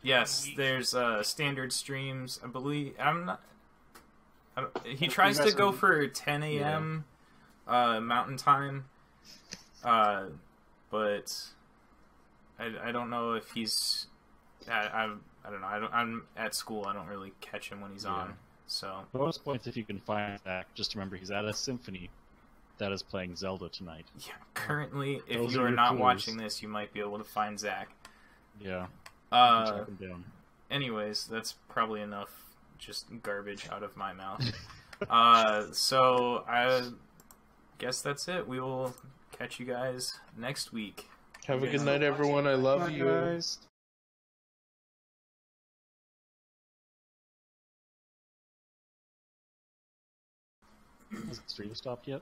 Yes, week. there's standard streams. I believe he you tries guys to go are- for 10 a.m. Mountain Time, but I don't know if he's. I don't know. I'm at school. I don't really catch him when he's on. So Bonus points if you can find Zach. Just remember, he's at a symphony that is playing Zelda tonight. yeah, currently, if Those you are are your not clues. watching this, you might be able to find Zach. Yeah. Uh, Track him down. anyways, that's probably enough just garbage out of my mouth. So I guess that's it. We will catch you guys next week. Have a good night, everyone. I love Bye, you. guys. Has the stream stopped yet?